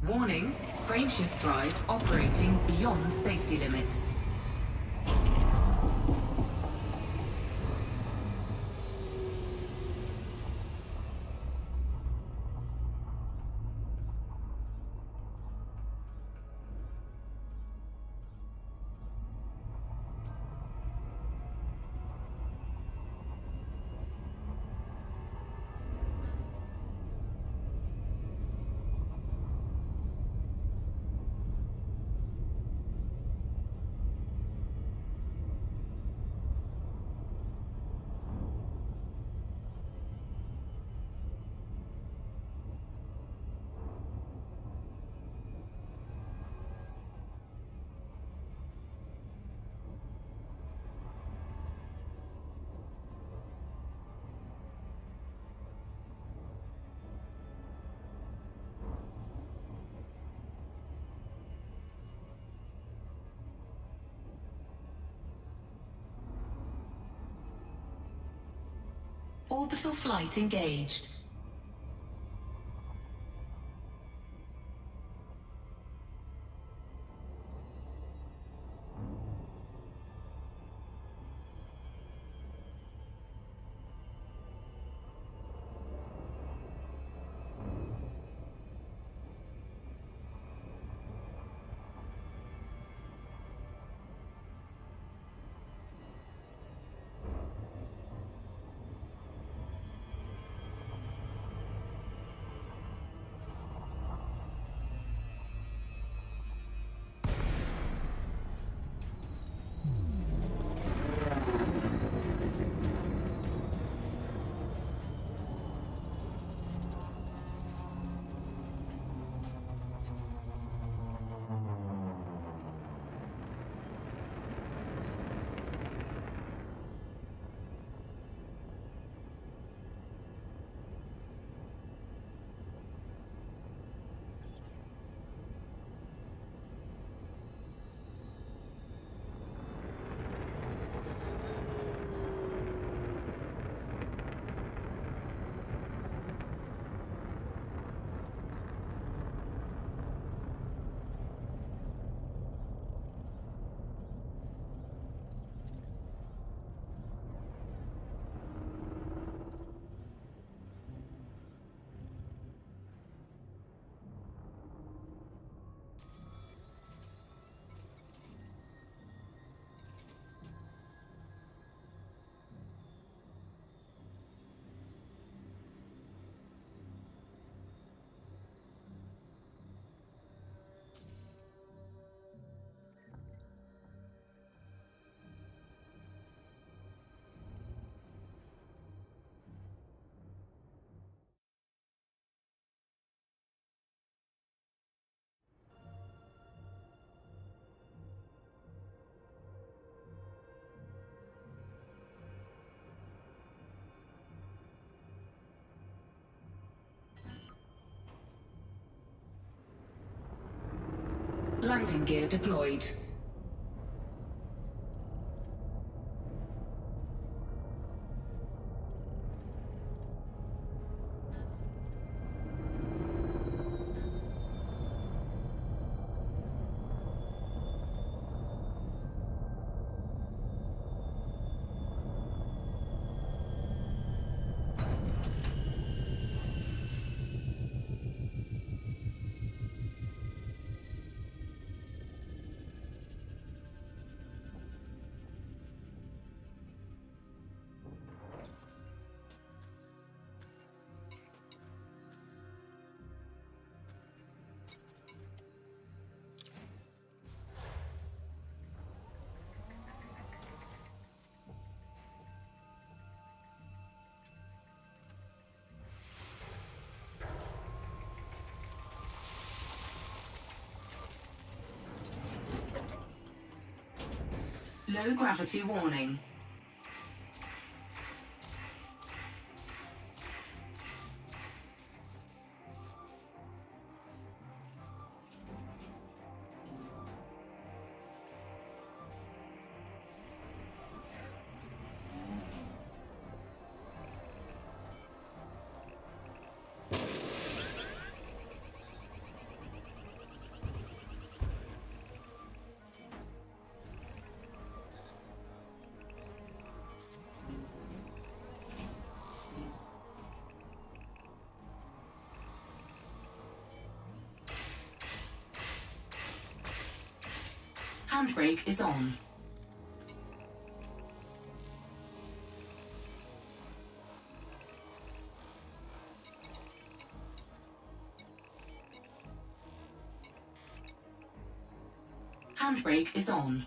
Warning, frameshift drive operating beyond safety limits. Orbital flight engaged. Landing gear deployed. Low gravity warning. Handbrake is on. Handbrake is on.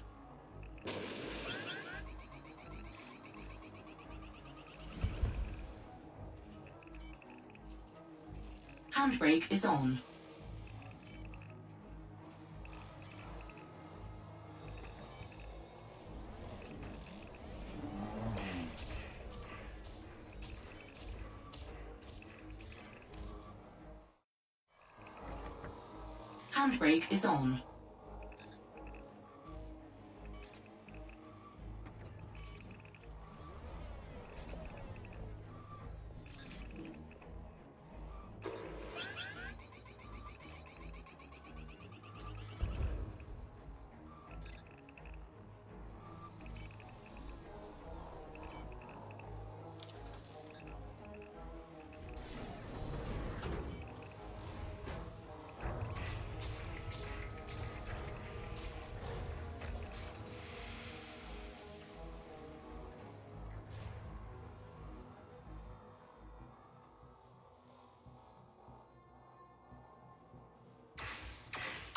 Handbrake is on. Handbrake is on.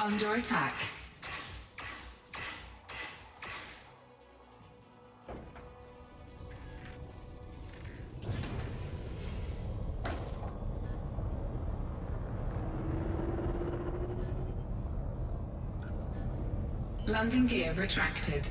Under attack. Landing gear retracted.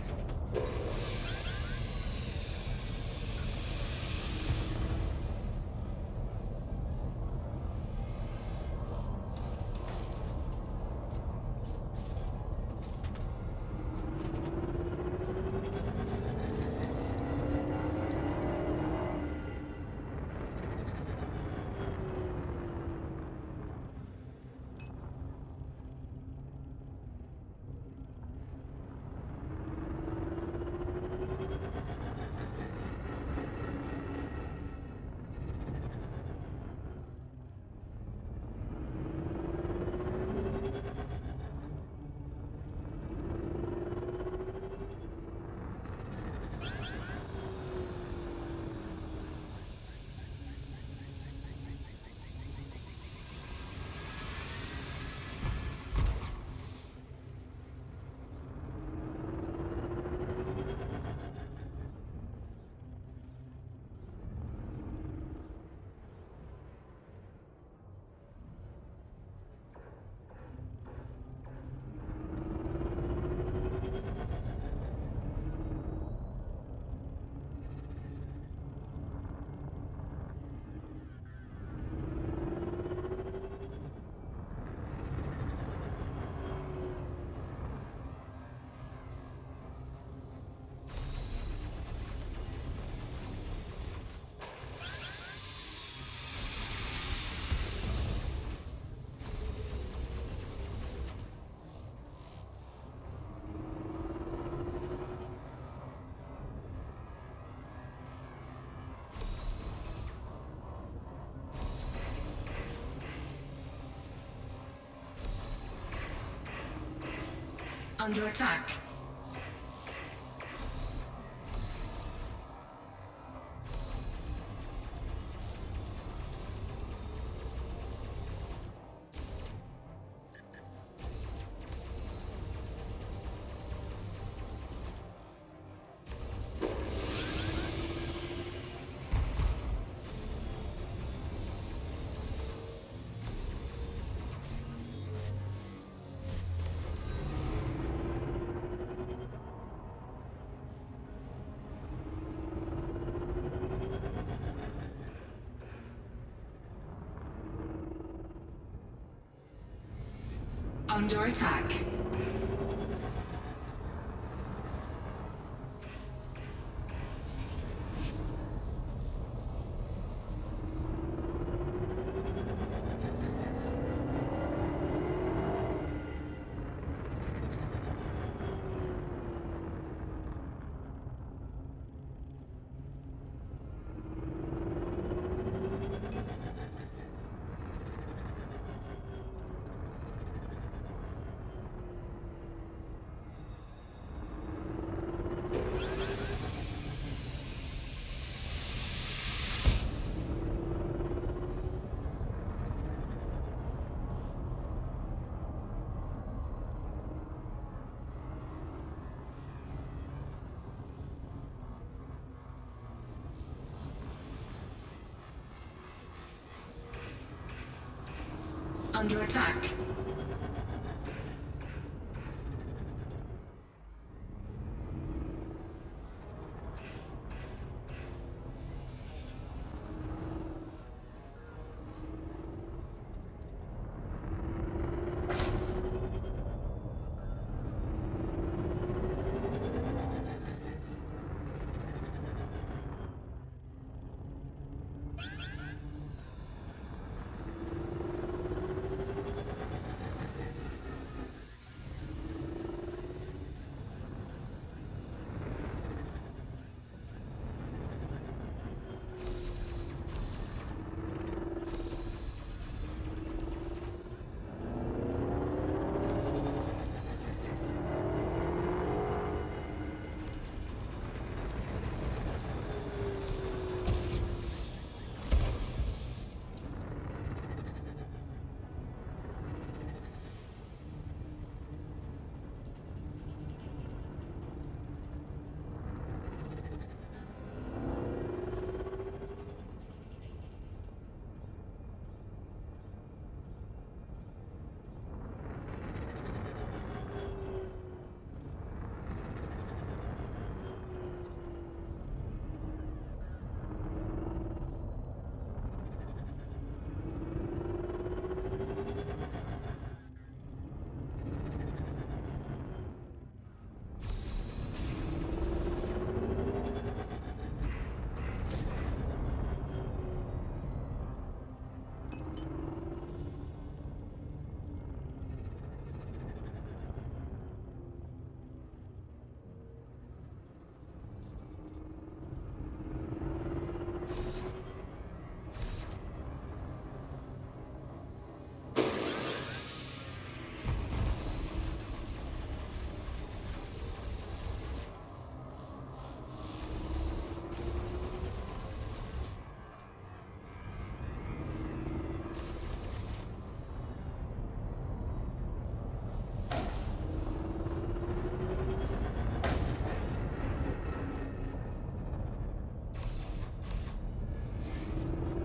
Under attack. Under attack. Under attack.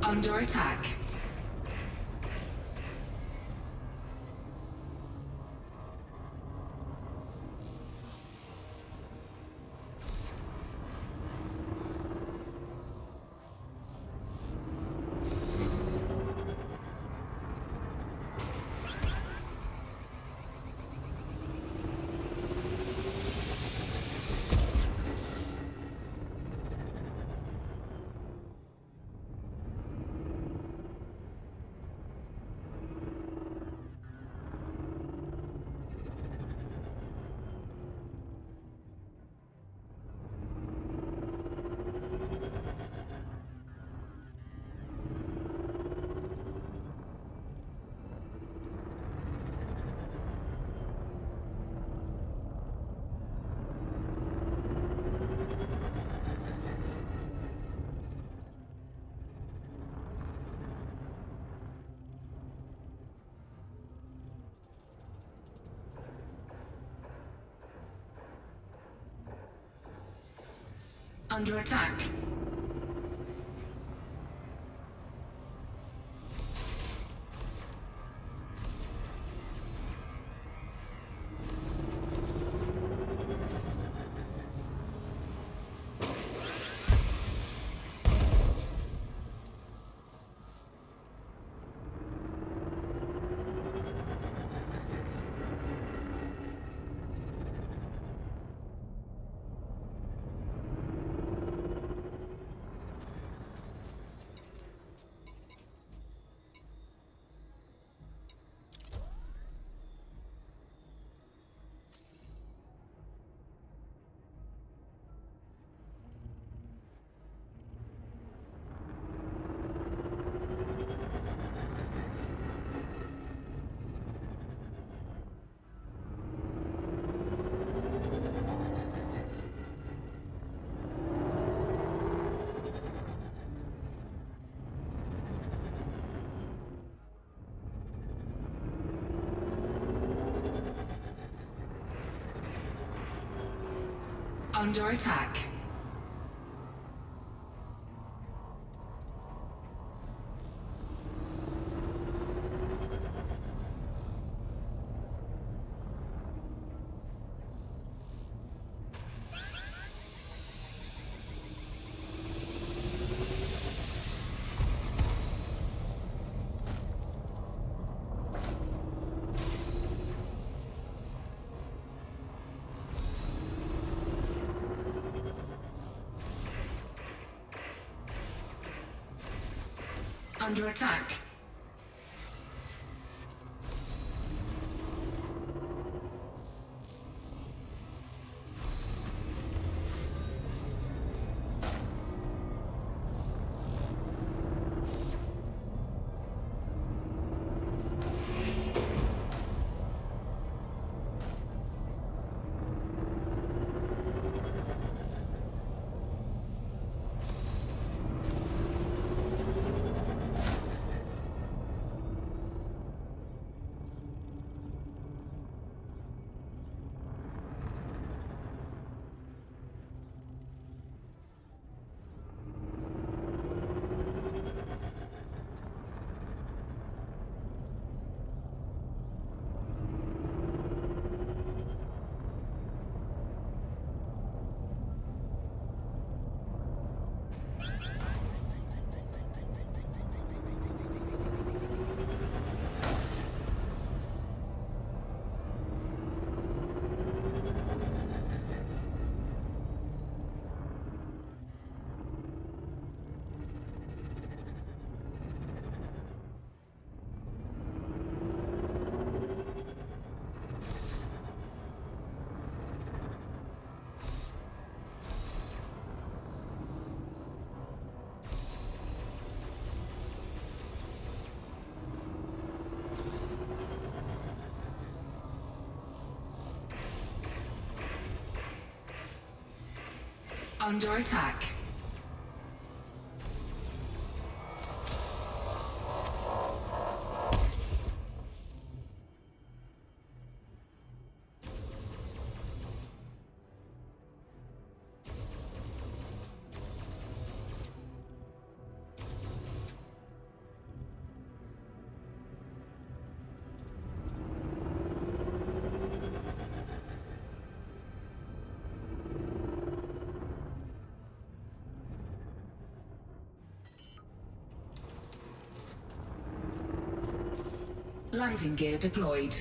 Under attack. Under attack. Under attack. Under attack. Under attack. Landing gear deployed.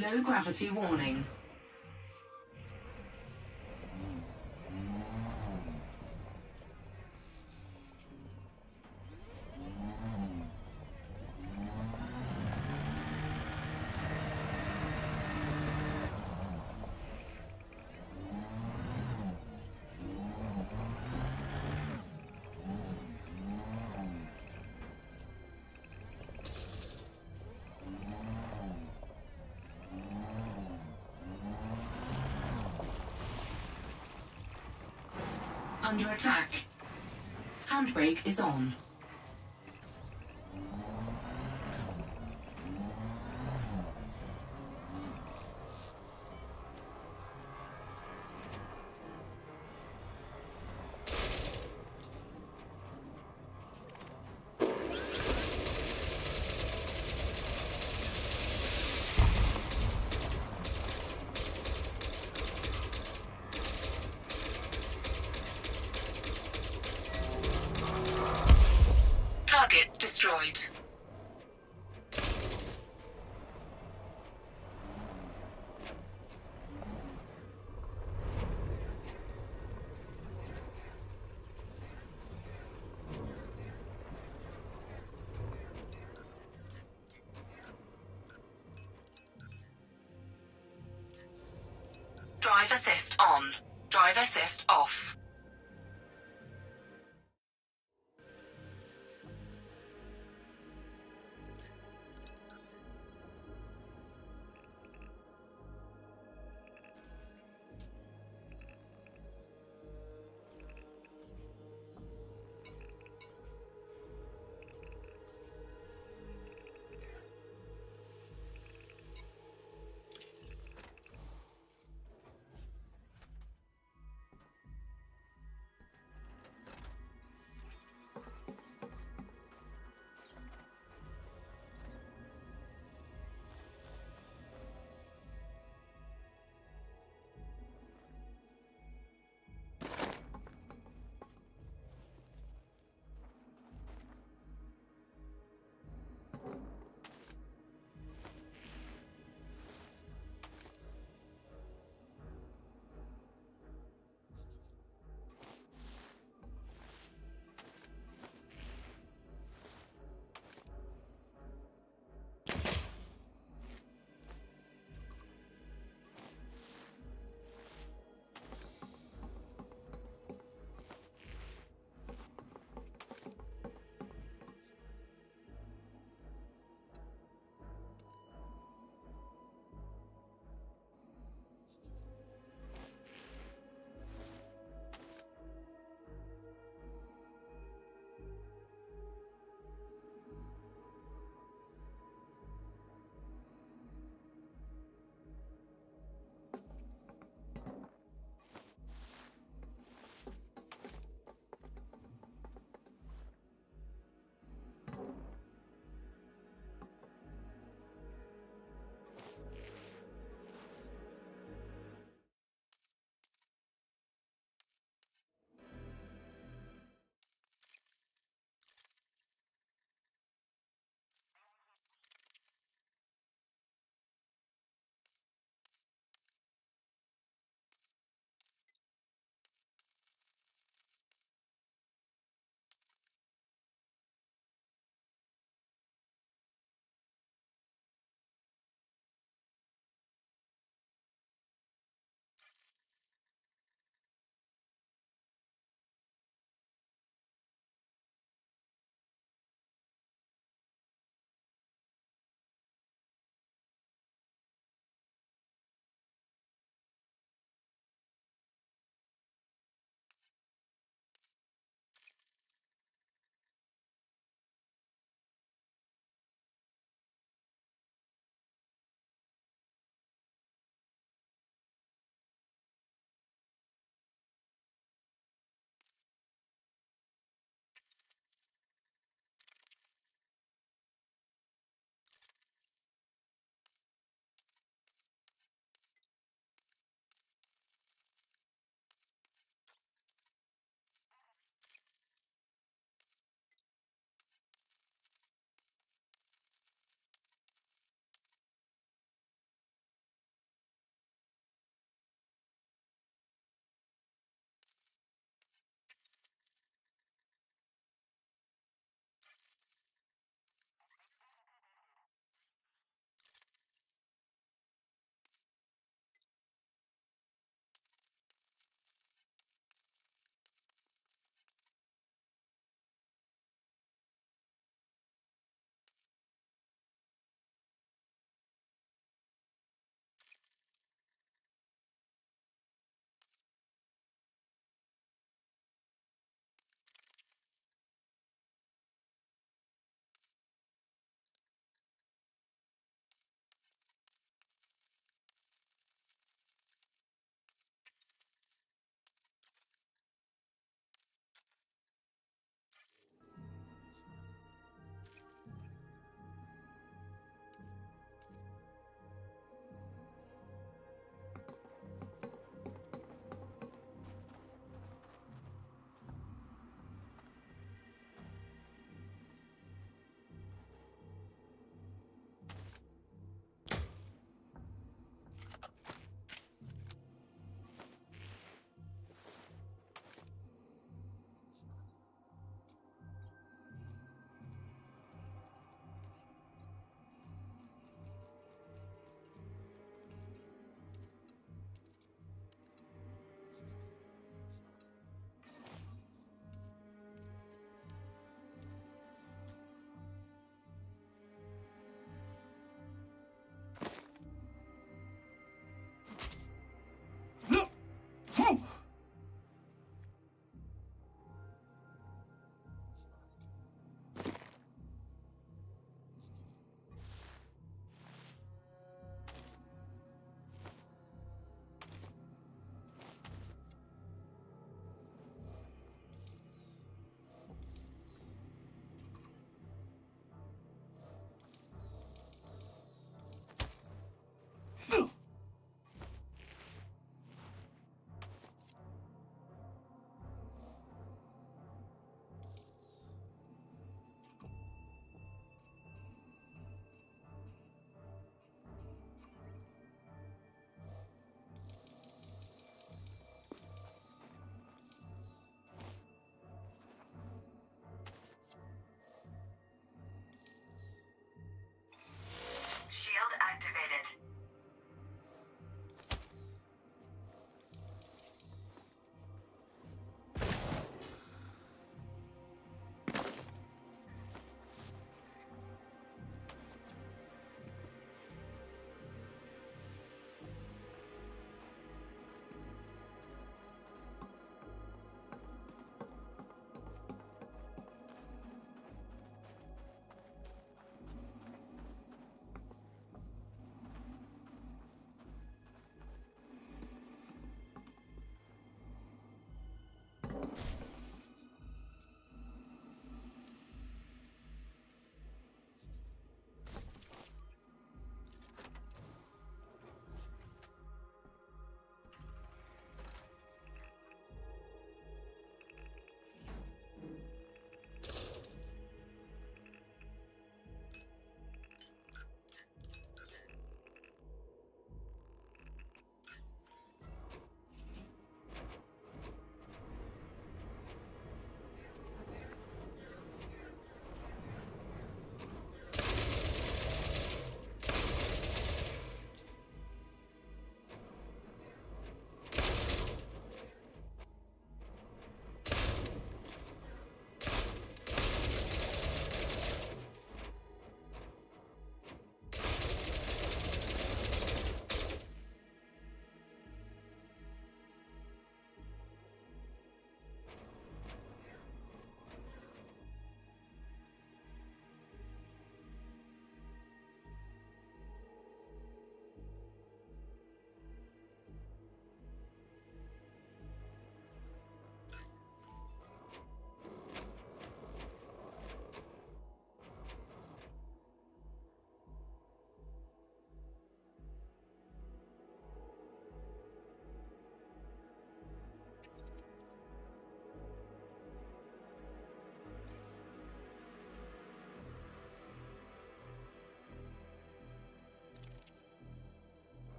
Low gravity warning. Under attack. Handbrake is on. Target destroyed. Drive assist on. Drive assist off.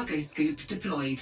Cargo scoop deployed.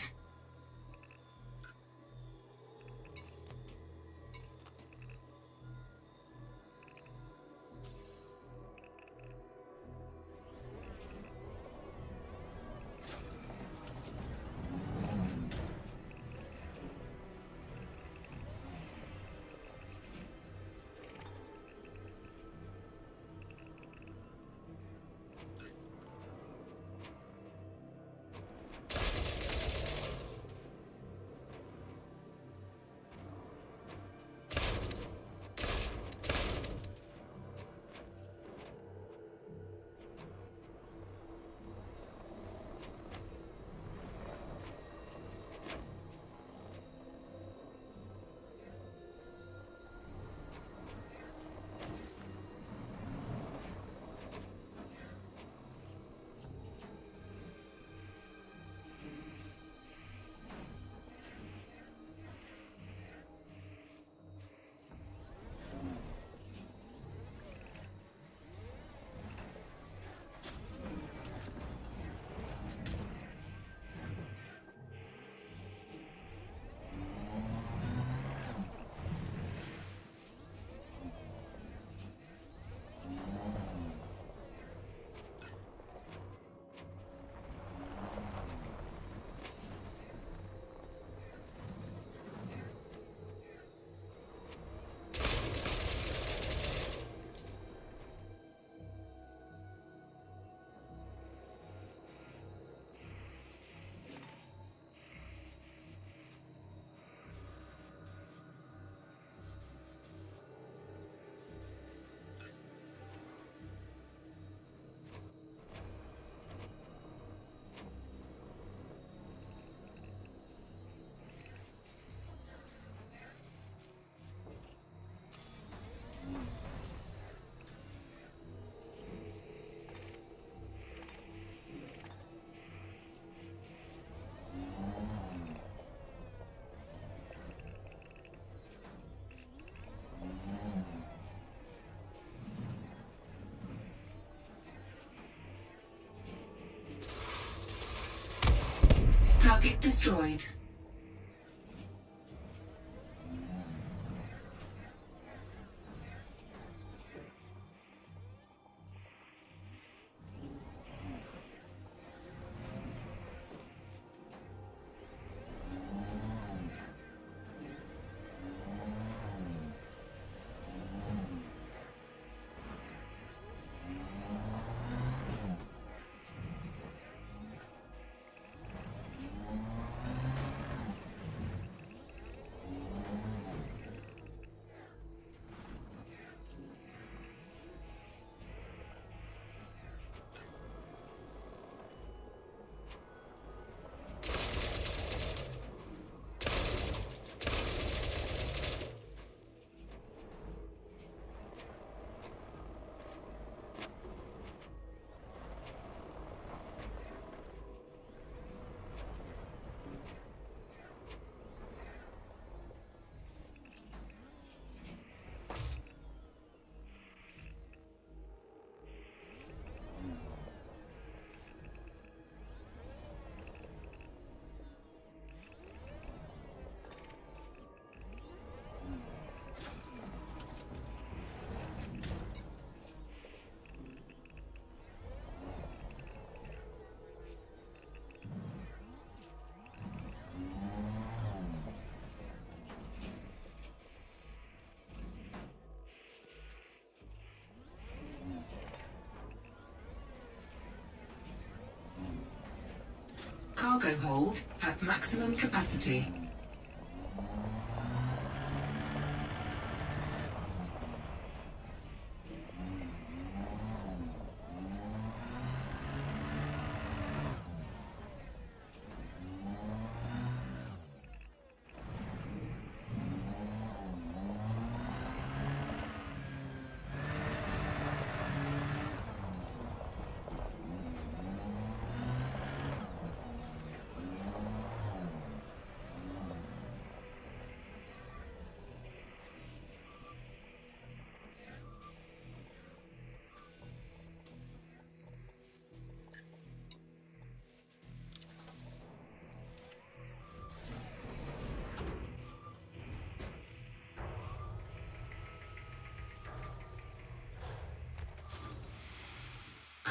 Target destroyed. Cargo hold at maximum capacity.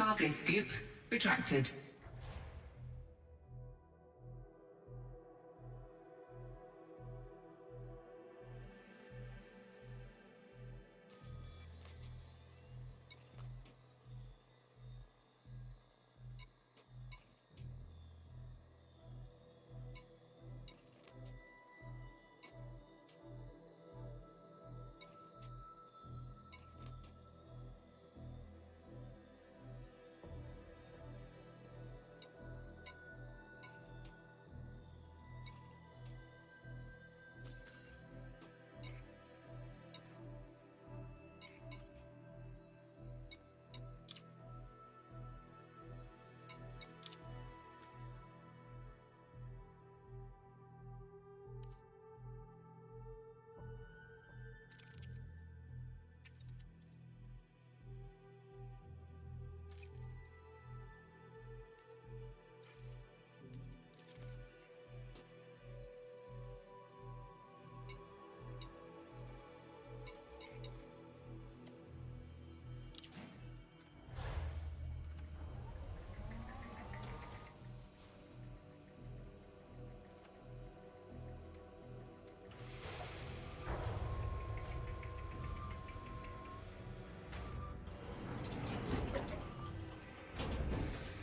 Cargo scoop retracted.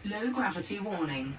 Low gravity warning.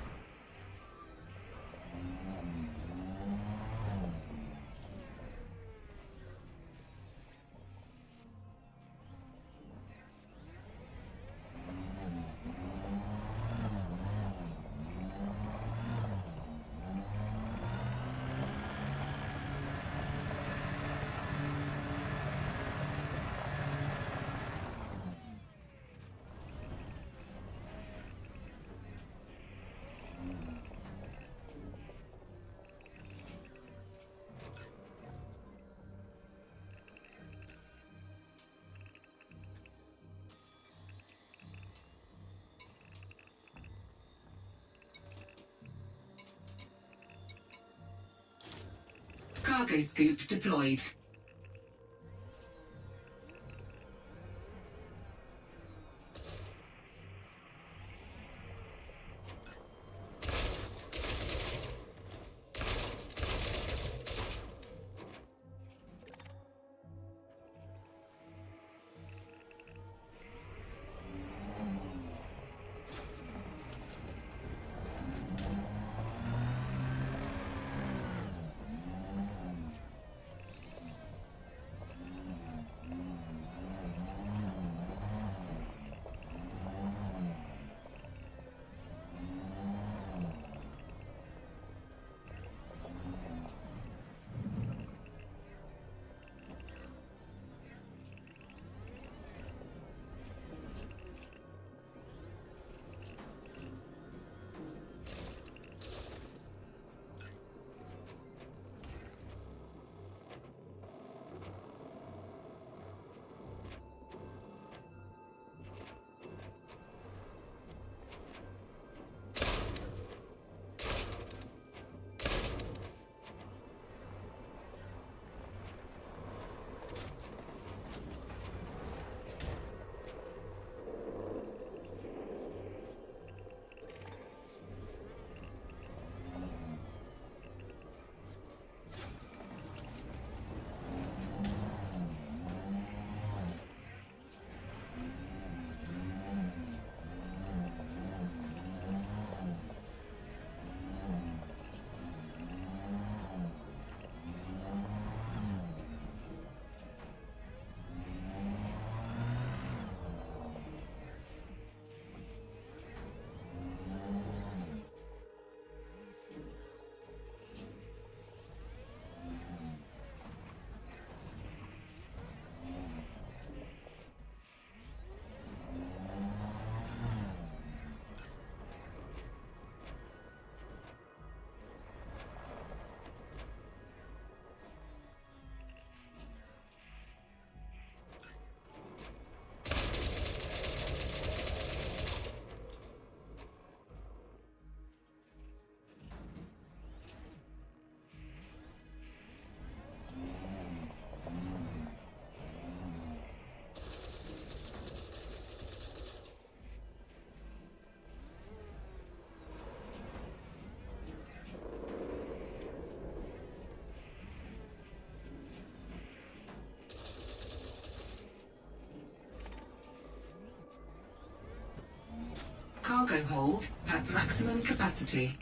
Cargo scoop deployed. cargo hold at maximum capacity.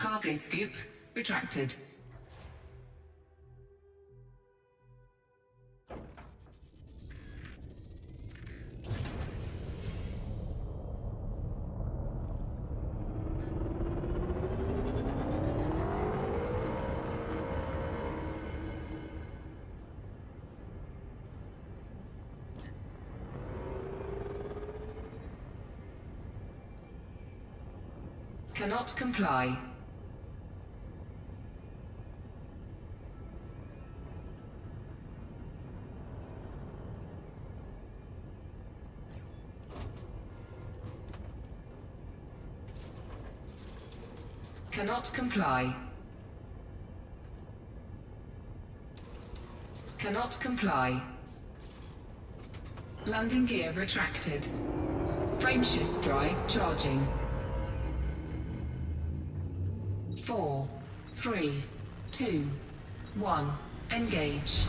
Cargo scoop retracted. Cannot comply. Cannot comply. Cannot comply. Landing gear retracted. Frameshift drive charging. 4, 3, 2, 1. Engage.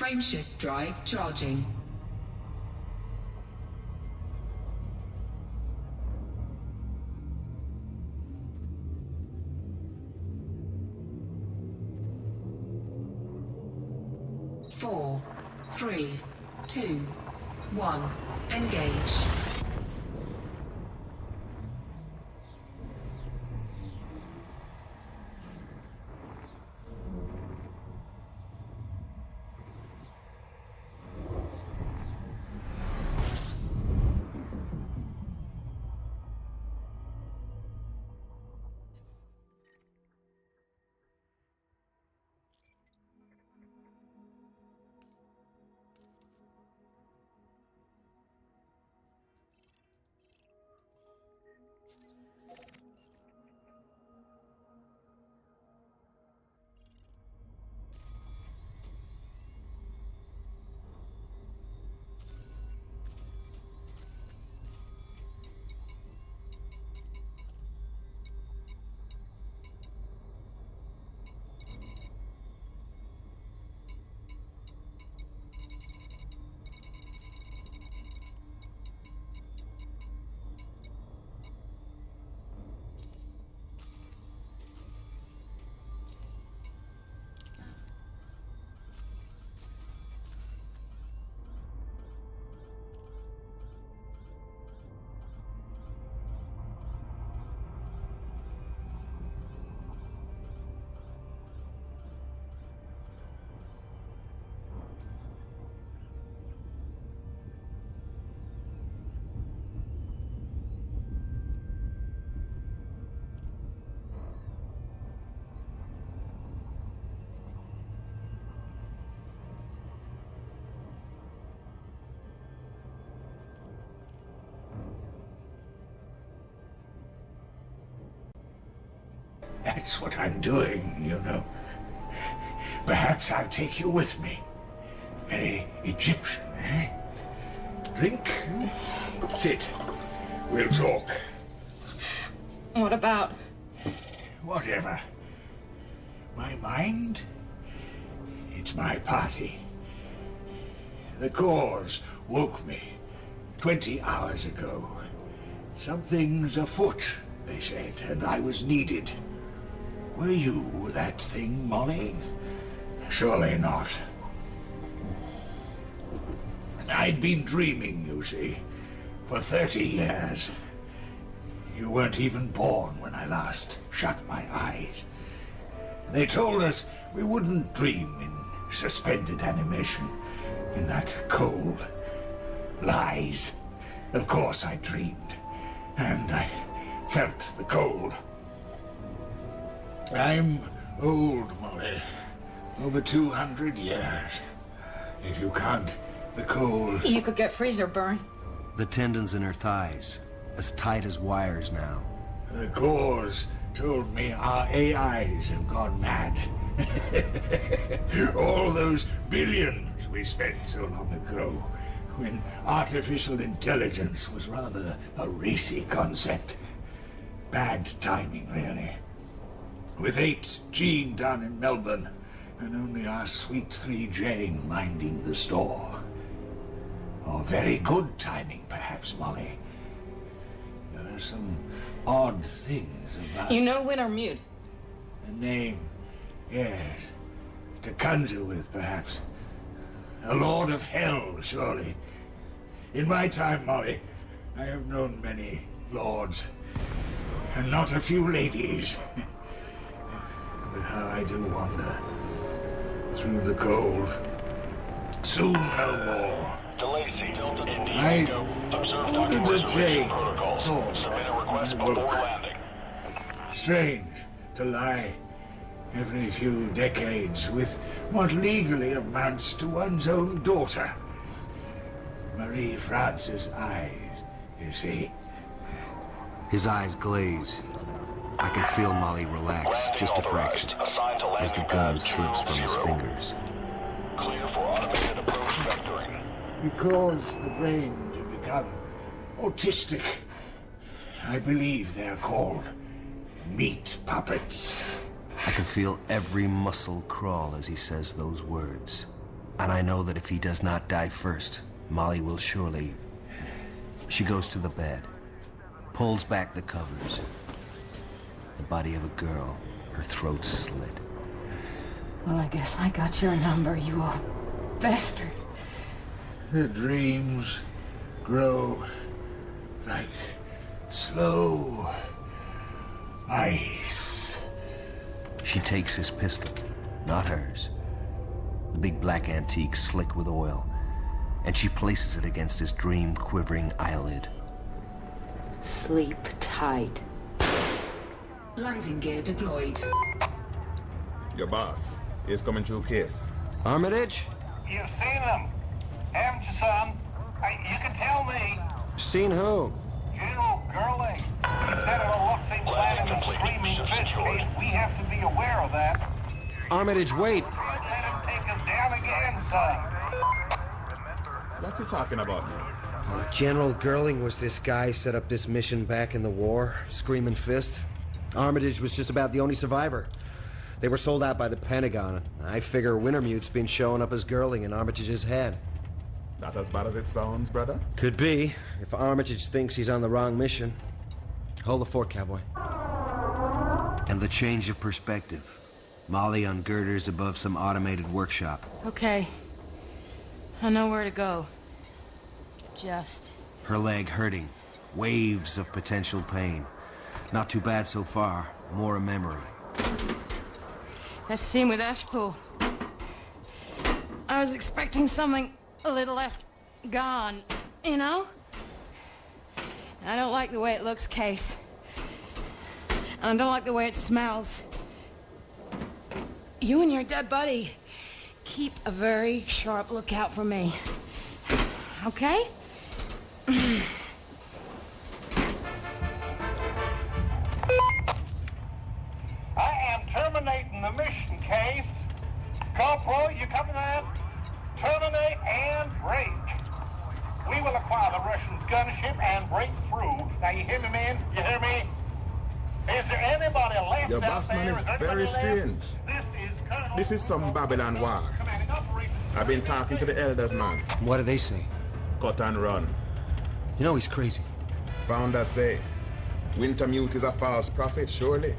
Frameshift drive charging. Four, three, two, one. Engage. That's what I'm doing, you know. Perhaps I'll take you with me. Very Egyptian, eh? Drink? Sit. We'll talk. What about? Whatever. My mind? It's my party. The cause woke me 20 hours ago. Something's afoot, they said, and I was needed. Were you that thing, Molly? Surely not. I'd been dreaming, you see, for 30 years. You weren't even born when I last shut my eyes. They told us we wouldn't dream in suspended animation, in that cold. Lies. Of course I dreamed, and I felt the cold. I'm old, Molly. Over 200 years. If you count the cold... You could get freezer burn. The tendons in her thighs, as tight as wires now. The cause told me our AIs have gone mad. All those billions we spent so long ago, when artificial intelligence was rather a racy concept. Bad timing, really. With 8G down in Melbourne, and only our sweet 3 Jane minding the store. Or very good timing, perhaps, Molly. There are some odd things about... You know Wintermute? A name, yes. To conjure with, perhaps. A lord of hell, surely. In my time, Molly, I have known many lords, and not a few ladies. But how I do wander through the cold. Soon no more. I ordered a J thought when I woke. Strange to lie every few decades with what legally amounts to one's own daughter. Marie France's eyes, you see. His eyes glaze. I can feel Molly relax just a fraction as the gun slips from his fingers. Clear for automated approach vectoring. Because the brain to become autistic. I believe they're called meat puppets. I can feel every muscle crawl as he says those words. And I know that if he does not die first, Molly will surely... She goes to the bed, pulls back the covers. The body of a girl, her throat slit. Well, I guess I got your number, you old bastard. The dreams grow like slow ice. She takes his pistol, not hers. The big black antique slick with oil, and she places it against his dream-quivering eyelid. Sleep tight. Landing gear deployed. Your boss is coming through case. Armitage? You've seen them, haven't you, son? You can tell me. Seen who? General Gerling. Instead of a Luxing plan in the Screaming Fish Feast, we have to be aware of that. Armitage, wait! Let him take us down again, son. What's he talking about now? General Gerling was this guy set up this mission back in the war, Screaming Fist. Armitage was just about the only survivor. They were sold out by the Pentagon. I figure Wintermute's been showing up as Gerling in Armitage's head. Not as bad as it sounds, brother. Could be, if Armitage thinks he's on the wrong mission. Hold the fort, cowboy. And the change of perspective. Molly on girders above some automated workshop. Okay. I know where to go. Just... Her leg hurting. Waves of potential pain. Not too bad so far. More a memory. That scene with Ashpool. I was expecting something a little less gone, you know? I don't like the way it looks, Case. And I don't like the way it smells. You and your dead buddy keep a very sharp lookout for me. Okay? the mission, Case. Corporal, you coming out? Terminate and break. We will acquire the Russians' gunship and break through. Now, you hear me, man? You hear me? Is there anybody left Your out boss there? man is anybody very left? strange. This is some Babylon war. I've been talking to the elders, man. What do they say? Cut and run. You know he's crazy. Founders say, Wintermute is a false prophet, surely.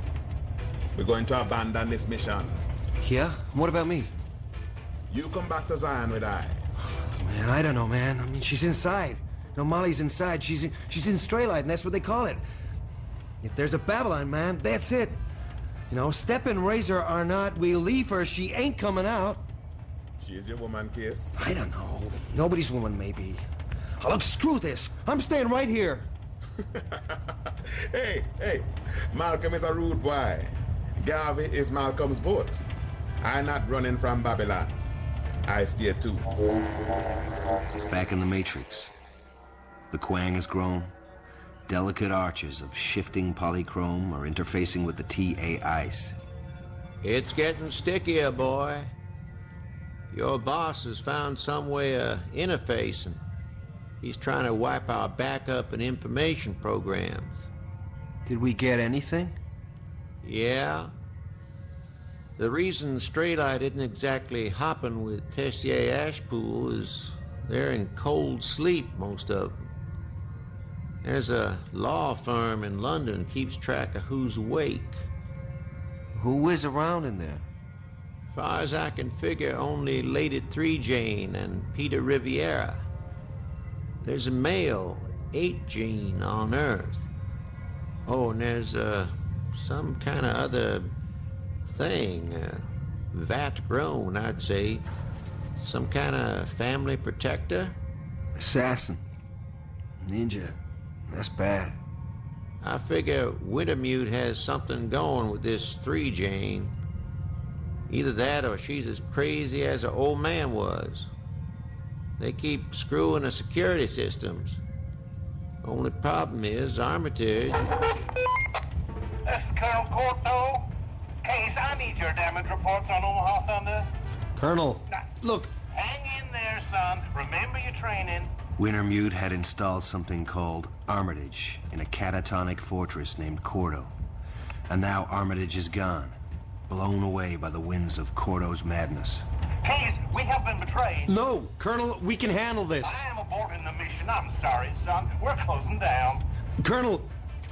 We're going to abandon this mission. Yeah? What about me? You come back to Zion with I. Man, I don't know, man. I mean, she's inside. No, Molly's inside. She's in Straylight, and that's what they call it. If there's a Babylon, man, that's it. You know, Step and Razor are not. We leave her. She ain't coming out. She is your woman, Case. I don't know. Nobody's woman, maybe. Oh, look, screw this. I'm staying right here. Hey, Malcolm is a rude boy. Garvey is Malcolm's boat. I'm not running from Babylon. I stay too. Back in the Matrix. The Quang has grown. Delicate arches of shifting polychrome are interfacing with the TA ice. It's getting stickier, boy. Your boss has found some way of interfacing. He's trying to wipe our backup and information programs. Did we get anything? Yeah. The reason Straylight isn't exactly hopping with Tessier Ashpool is they're in cold sleep, most of them. There's a law firm in London keeps track of who's awake. Who is around in there? Far as I can figure, only Lady 3 Jane and Peter Riviera. There's a male, 8 Gene, on Earth. Oh, and there's some kind of other thing, vat grown, I'd say. Some kind of family protector. Assassin. Ninja. That's bad. I figure Wintermute has something going with this 3 Jane. Either that or she's as crazy as her old man was. They keep screwing the security systems. Only problem is Armitage. This is Colonel Corto. Case, I need your damage reports on Omaha Thunder. Colonel, look. Hang in there, son. Remember your training. Wintermute had installed something called Armitage in a catatonic fortress named Cordo. And now Armitage is gone, blown away by the winds of Cordo's madness. Case, we have been betrayed. No, Colonel, we can handle this. I am aborting the mission. I'm sorry, son. We're closing down. Colonel,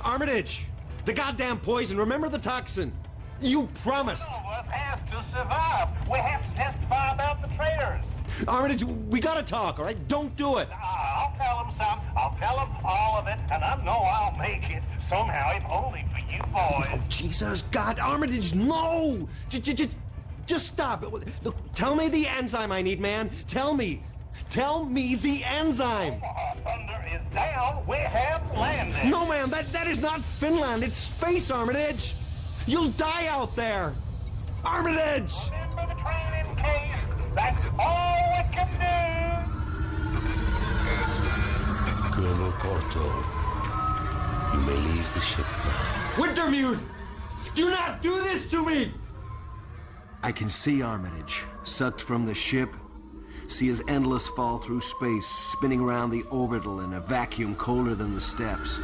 Armitage, the goddamn poison, remember the toxin? You promised. Some of us have to survive. We have to testify about the traitors. Armitage, we gotta talk, all right? Don't do it. I'll tell them, son. I'll tell them all of it, and I know I'll make it. Somehow, if only for you boys. Oh, Jesus, God, Armitage, no! Just stop. Look, tell me the enzyme I need, man. Tell me. Tell me the enzyme. Omaha Thunder is down. We have landed. No, man, that is not Finland. It's space, Armitage. You'll die out there. Armitage! Remember the training, Case. That's all we can do. Colonel Corto, you may leave the ship now. Wintermute! Do not do this to me! I can see Armitage, sucked from the ship, see his endless fall through space, spinning around the orbital in a vacuum colder than the steppes.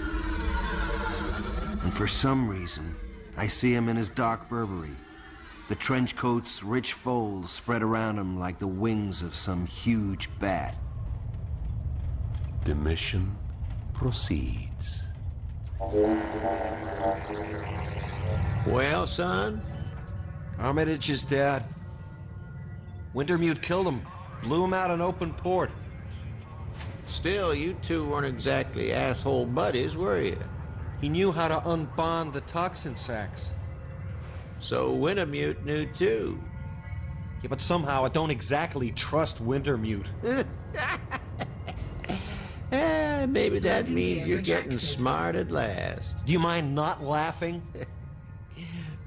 And for some reason, I see him in his dark Burberry, the trench coat's rich folds spread around him like the wings of some huge bat. The mission proceeds. Well, son? Armitage is dead. Wintermute killed him, blew him out an open port. Still, you two weren't exactly asshole buddies, were you? He knew how to unbond the toxin sacks. So Wintermute knew too. Yeah, but somehow I don't exactly trust Wintermute. Maybe that Landing means gear you're getting retracted. smart at last. Do you mind not laughing?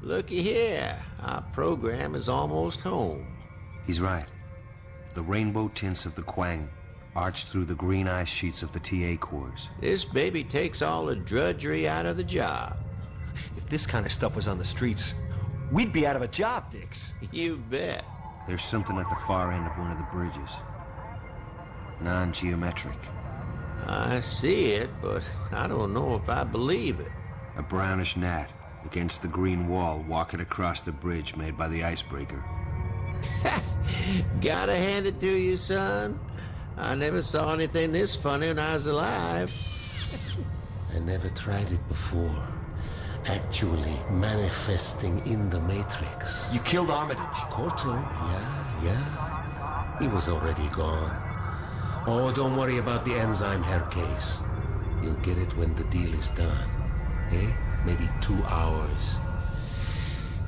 Looky here, our program is almost home. He's right. The rainbow tints of the Quang arched through the green ice sheets of the TA cores. This baby takes all the drudgery out of the job. If this kind of stuff was on the streets, we'd be out of a job, Dix. You bet. There's something at the far end of one of the bridges. Non-geometric. I see it, but I don't know if I believe it. A brownish gnat against the green wall walking across the bridge made by the icebreaker. Gotta hand it to you, son. I never saw anything this funny when I was alive. I never tried it before. Actually manifesting in the Matrix. You killed Armitage. Corto? Yeah. He was already gone. Oh, don't worry about the enzyme hair case. You'll get it when the deal is done. Eh? Maybe 2 hours.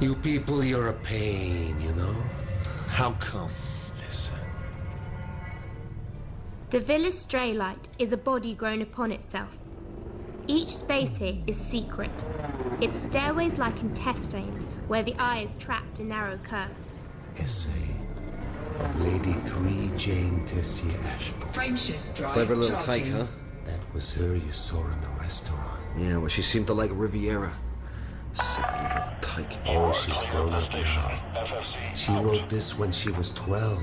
You people, you're a pain, you know? How come? Listen. The Villa's stray light is a body grown upon itself. Each space here is secret. Its stairways like intestines, where the eye is trapped in narrow curves. Essay of Lady 3 Jane Tessier Ashby. Frameshift drive Clever little charging. tyke, huh? That was her you saw in the restaurant. Yeah, well, she seemed to like Riviera. Sick little tyke. Oh, she's grown up now. She wrote this when she was 12.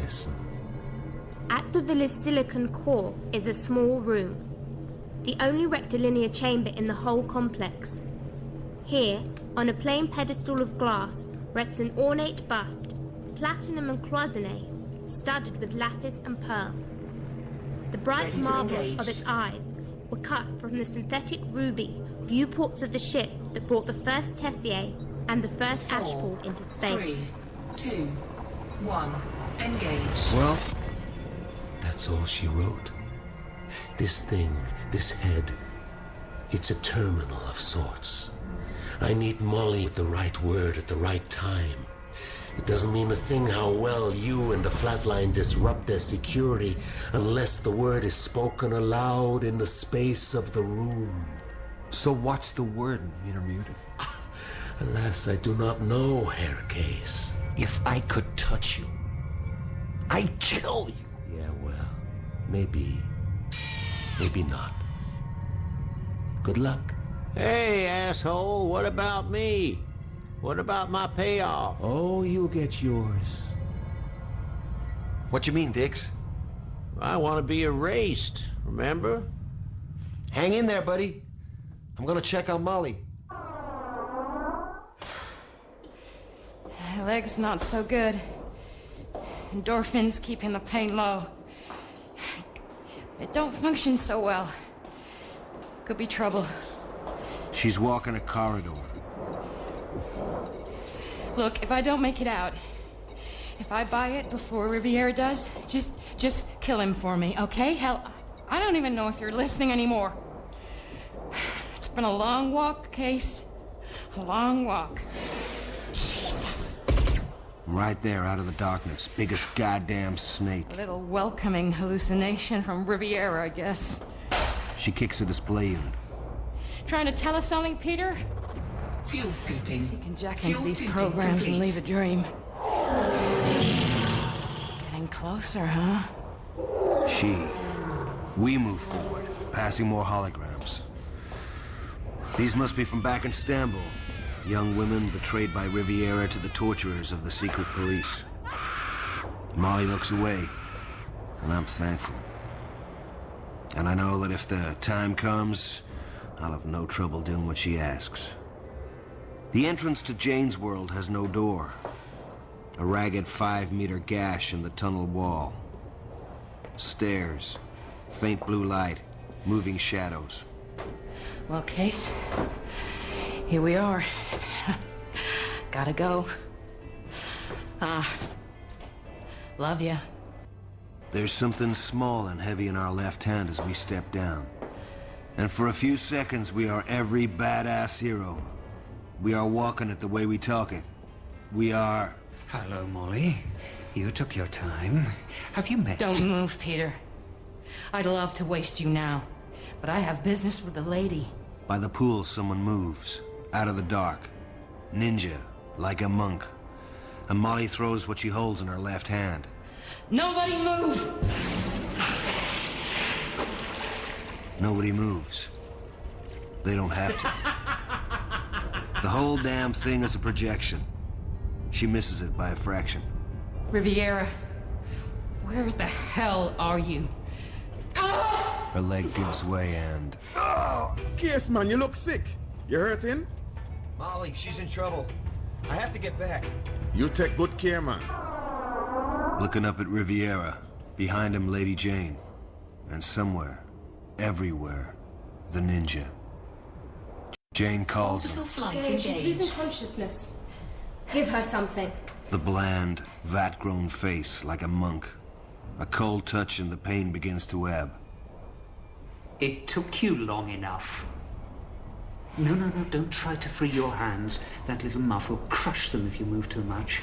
Listen. At the Villa's silicon core is a small room, the only rectilinear chamber in the whole complex. Here, on a plain pedestal of glass, rests an ornate bust, platinum and cloisonne, studded with lapis and pearl. The bright Ready to marbles engage. of its eyes were cut from the synthetic ruby viewports of the ship that brought the first Tessier and the first Ashpool into space. 3, 2, 1, engage. Well, That's all she wrote. This thing, this head, it's a terminal of sorts. I need Molly with the right word at the right time. It doesn't mean a thing how well you and the Flatline disrupt their security unless the word is spoken aloud in the space of the room. so what's the word, Meter Muted? Alas, I do not know, Hair Case. If I could touch you, I'd kill you. Yeah, well, maybe not. Good luck. Hey, asshole, what about me? What about my payoff? Oh, you'll get yours. What you mean, Dix? I want to be erased, remember? Hang in there, buddy. I'm gonna check on Molly. Leg's not so good. Endorphins keeping the pain low. It don't function so well. Could be trouble. She's walking a corridor. Look, if I don't make it out, if I buy it before Riviera does, just kill him for me, okay? Hell, I don't even know if you're listening anymore. It's been a long walk, Case. A long walk. Jesus. Right there, out of the darkness. Biggest goddamn snake. A little welcoming hallucination from Riviera, I guess. She kicks a display unit. Trying to tell us something, Peter? Fuel scooping. You can jack into Fuel these scooping programs and complete. leave a dream. Getting closer, huh? We move forward, passing more holograms. These must be from back in Istanbul. Young women betrayed by Riviera to the torturers of the secret police. Molly looks away, and I'm thankful. And I know that if the time comes, I'll have no trouble doing what she asks. The entrance to Jane's world has no door. A ragged 5-meter gash in the tunnel wall. Stairs, faint blue light, moving shadows. Well, Case, here we are. Gotta go. Love ya. There's something small and heavy in our left hand as we step down. And for a few seconds, we are every badass hero. We are walking it the way we talk it. We are... Hello, Molly. You took your time. Have you met... Don't move, Peter. I'd love to waste you now, but I have business with the lady. By the pool, someone moves. Out of the dark. Ninja, like a monk. And Molly throws what she holds in her left hand. Nobody move! Nobody moves. They don't have to. The whole damn thing is a projection. She misses it by a fraction. Riviera, where the hell are you? Her leg gives way and... Case, man, you look sick. You hurting? Molly, she's in trouble. I have to get back. You take good care, man. Looking up at Riviera. Behind him, Lady Jane. And somewhere, everywhere, the ninja. Jane calls him. Dave, she's losing consciousness. Give her something. The bland, vat-grown face, like a monk. A cold touch and the pain begins to ebb. It took you long enough. No, don't try to free your hands. That little muff will crush them if you move too much.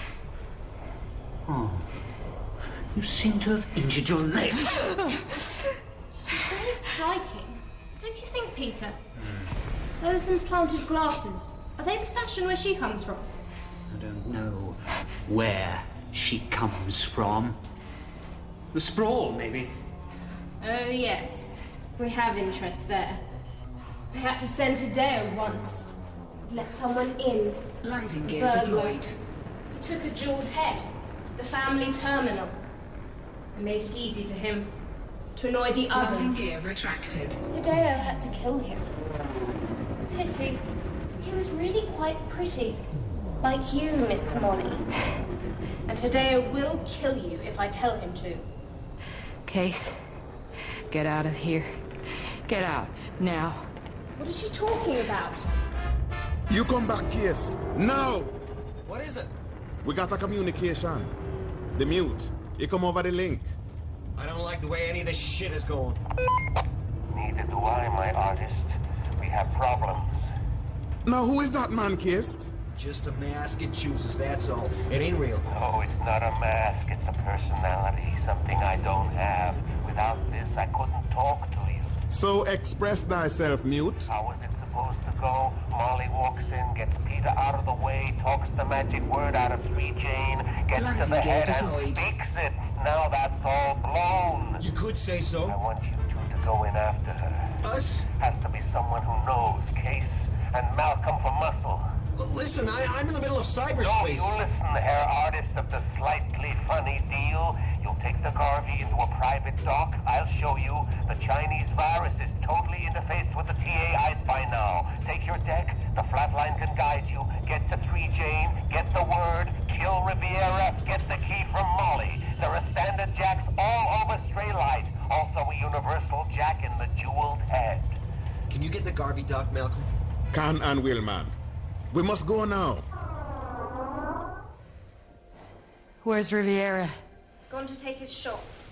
Oh, you seem to have injured your leg. She's very striking. Don't you think, Peter? Those implanted glasses, are they the fashion where she comes from? I don't know where she comes from. The sprawl, maybe. Oh, yes. We have interest there. I had to send Hideo once. Let someone in. Landing gear deployed. He took a jeweled head. The family terminal. I made it easy for him. To annoy the others. Landing gear retracted. Hideo had to kill him. Pity. He was really quite pretty. Like you, Miss Molly. And Hideo will kill you if I tell him to. Case, get out of here. Get out, now. What is she talking about? You come back, Case. Now! What is it? We got a communication. The mute. You come over the link. I don't like the way any of this shit is going. Neither do I, my artist. We have problems. Now, who is that man, Case? Just a mask it chooses, that's all. It ain't real. No, it's not a mask. It's a personality. Something I don't have. Without this, I couldn't talk to you. So express thyself, mute. How was it supposed to go? Molly walks in, gets Peter out of the way, talks the magic word out of 3 Jane, gets to the head and speaks it. Now that's all blown. You could say so. I want you two to go in after her. Us? Has to be someone who knows Case and Malcolm for muscle. Listen, I'm in the middle of Don't cyberspace. you listen, Herr Artist of the slightly funny deal. You'll take the Garvey into a private dock. I'll show you. The Chinese virus is totally interfaced with the TA I spy now. Take your deck. The flatline can guide you. Get to 3 Jane. Get the word. Kill Riviera. Get the key from Molly. There are standard jacks all over Straylight. Also a universal jack in the jeweled head. Can you get the Garvey dock, Malcolm? Can and will, man. We must go now. Where's Riviera? Gone to take his shots.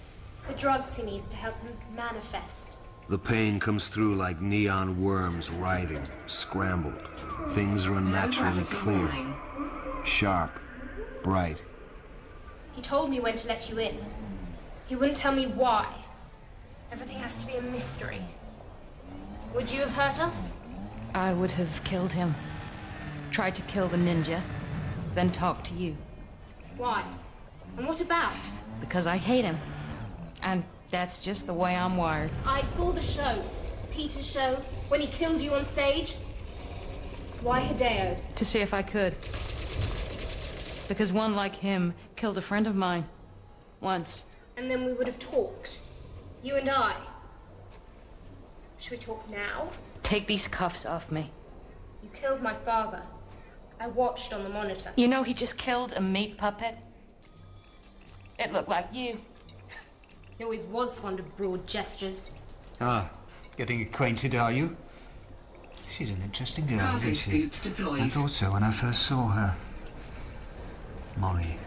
The drugs he needs to help him manifest. The pain comes through like neon worms writhing, scrambled. Things are unnaturally clear, sharp, bright. He told me when to let you in. He wouldn't tell me why. Everything has to be a mystery. Would you have hurt us? I would have killed him. Tried to kill the ninja, then talk to you. Why? And what about? Because I hate him. And that's just the way I'm wired. I saw the show. Peter's show, when he killed you on stage. Why Hideo? To see if I could. Because one like him killed a friend of mine. Once. And then we would have talked. You and I. Should we talk now? Take these cuffs off me. You killed my father. I watched on the monitor. You know he just killed a meat puppet? It looked like you. He always was fond of broad gestures. Ah, getting acquainted, are you? She's an interesting girl, isn't she? I thought so when I first saw her. Molly,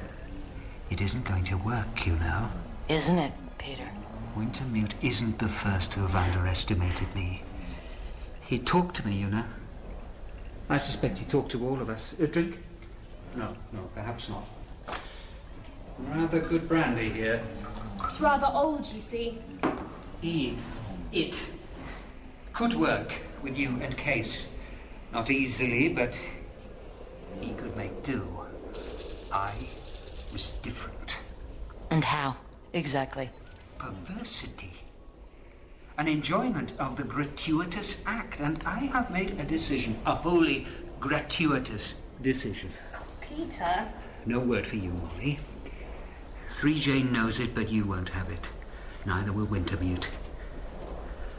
it isn't going to work, you know. Isn't it, Peter? Wintermute isn't the first to have underestimated me. He talked to me, you know. I suspect he talked to all of us. A drink? No, perhaps not. Rather good brandy here. It's rather old, you see. It could work with you and Case. Not easily, but he could make do. I was different. And how, exactly? Perversity. An enjoyment of the gratuitous act, and I have made a decision, a wholly gratuitous decision. Peter? No word for you, Molly. 3Jane knows it, but you won't have it. Neither will Wintermute.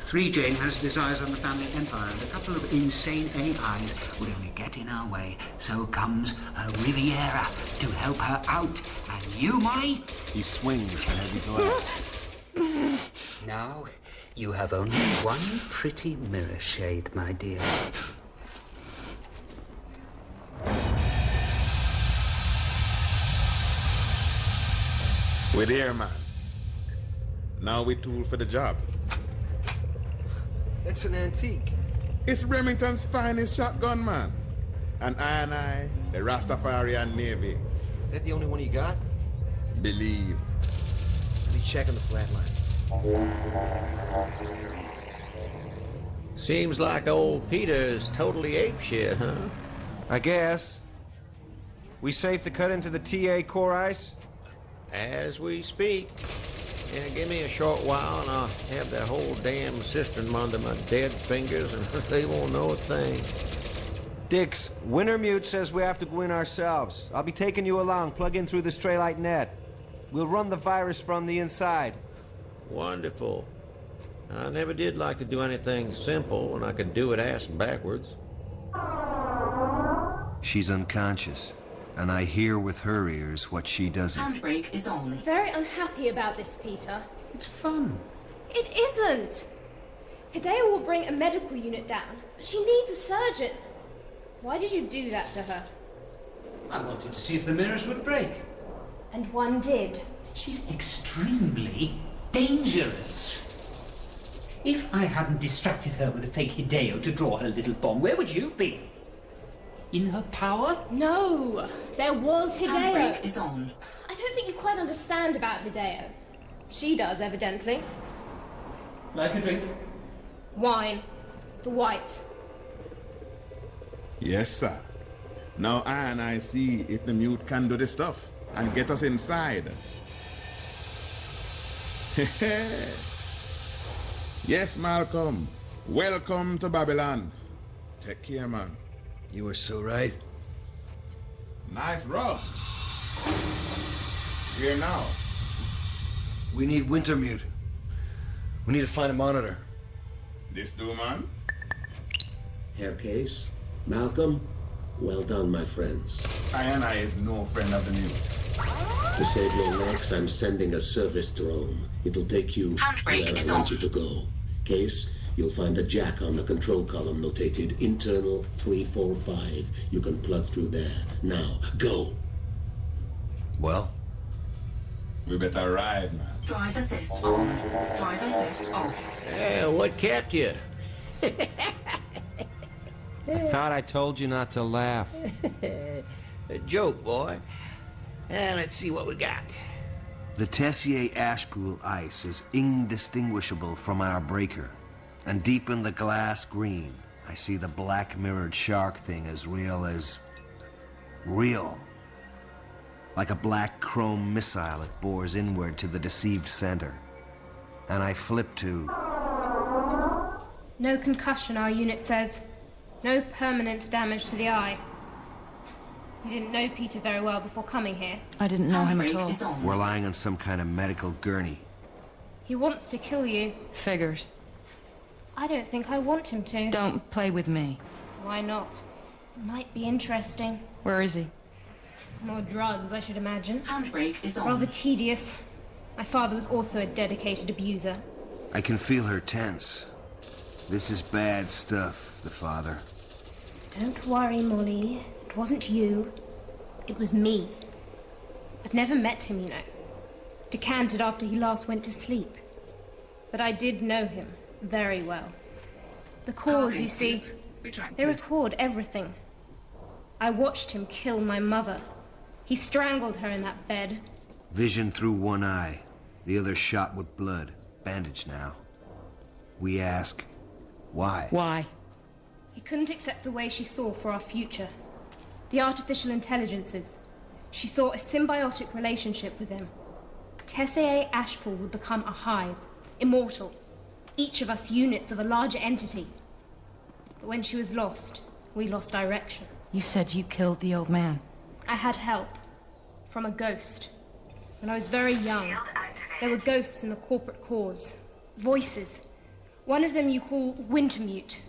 3Jane has desires on the family empire, and a couple of insane AIs would only get in our way. So comes a Riviera to help her out. And you, Molly? He swings the heavy glass. Now, you have only one pretty mirror shade, my dear. We're there, man. Now we tool for the job. That's an antique. It's Remington's finest shotgun, man. And I, the Rastafarian Navy. That the only one you got? Believe. Let me check on the flatline. Seems like old Peter's totally apeshit, huh? I guess. We safe to cut into the TA core ice? As we speak. Yeah, give me a short while and I'll have that whole damn cistern under my dead fingers and they won't know a thing. Dix, Wintermute says we have to go in ourselves. I'll be taking you along. Plug in through the Straylight net. We'll run the virus from the inside. Wonderful. I never did like to do anything simple when I could do it ass backwards. She's unconscious, and I hear with her ears what she doesn't. Handbrake is on. Very unhappy about this, Peter. It's fun. It isn't. Hideo will bring a medical unit down, but she needs a surgeon. Why did you do that to her? I wanted to see if the mirrors would break. And one did. She's extremely dangerous. If I hadn't distracted her with a fake Hideo to draw her little bomb, where would you be? In her power? No, there was Hideo. Handbrake is on. I don't think you quite understand about Hideo. She does, evidently. Like a drink? Wine. The white. Yes, sir. Now I see if the mute can do the stuff and get us inside. Yes, Malcolm. Welcome to Babylon. Take care, man. You were so right. Nice rough. Here now. We need Wintermute. We need to find a monitor. This do, man? Hair case. Malcolm, well done, my friends. I is no friend of the mute. To save your necks, I'm sending a service drone. It'll take you Handbrake where is I want on. you to go. Case, you'll find a jack on the control column notated internal 345. You can plug through there. Now, go. Well? We better ride, man. Drive assist on. Drive assist off. Yeah, what kept you? I thought I told you not to laugh. A joke, boy. Let's see what we got. The Tessier Ashpool ice is indistinguishable from our breaker. And deep in the glass green, I see the black mirrored shark thing as real as... real. Like a black chrome missile, it bores inward to the deceived center. And I flip to... No concussion, our unit says. No permanent damage to the eye. You didn't know Peter very well before coming here. I didn't know him at Handbrake all. is on. We're lying on some kind of medical gurney. He wants to kill you. Figures. I don't think I want him to. Don't play with me. Why not? Might be interesting. Where is he? More drugs, I should imagine. Handbrake is on. Rather tedious. My father was also a dedicated abuser. I can feel her tense. This is bad stuff, the father. Don't worry, Molly. It wasn't you. It was me. I've never met him, you know. Decanted after he last went to sleep. But I did know him very well. The cores, you see, they record everything. I watched him kill my mother. He strangled her in that bed. Vision through one eye, the other shot with blood, bandaged now. We ask, why? Why? He couldn't accept the way she saw for our future. The artificial intelligences. She saw a symbiotic relationship with him. Tessier Ashpool would become a hive, immortal. Each of us units of a larger entity. But when she was lost, we lost direction. You said you killed the old man. I had help. From a ghost. When I was very young, there were ghosts in the corporate cause. Voices. One of them you call Wintermute.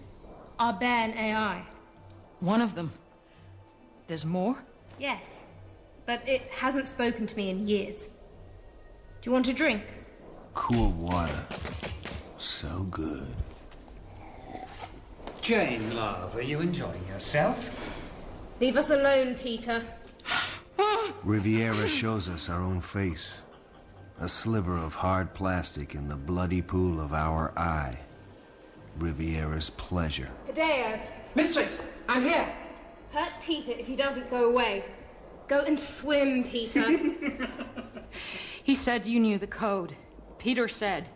Our Bairn AI. One of them. There's more? Yes. But it hasn't spoken to me in years. Do you want a drink? Cool water. So good. Jane, love, are you enjoying yourself? Leave us alone, Peter. Riviera shows us our own face. A sliver of hard plastic in the bloody pool of our eye. Riviera's pleasure. Hideo. Mistress, I'm here. Hurt Peter if he doesn't go away. Go and swim, Peter. He said you knew the code. Peter said.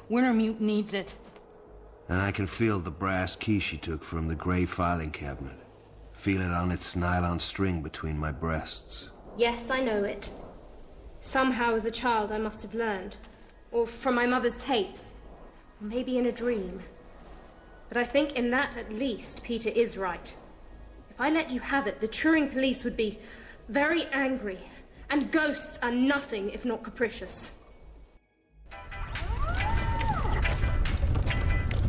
Wintermute needs it. And I can feel the brass key she took from the gray filing cabinet. Feel it on its nylon string between my breasts. Yes, I know it. Somehow as a child I must have learned. Or from my mother's tapes. Or maybe in a dream. But I think in that at least Peter is right. If I let you have it, the Turing police would be very angry. And ghosts are nothing if not capricious.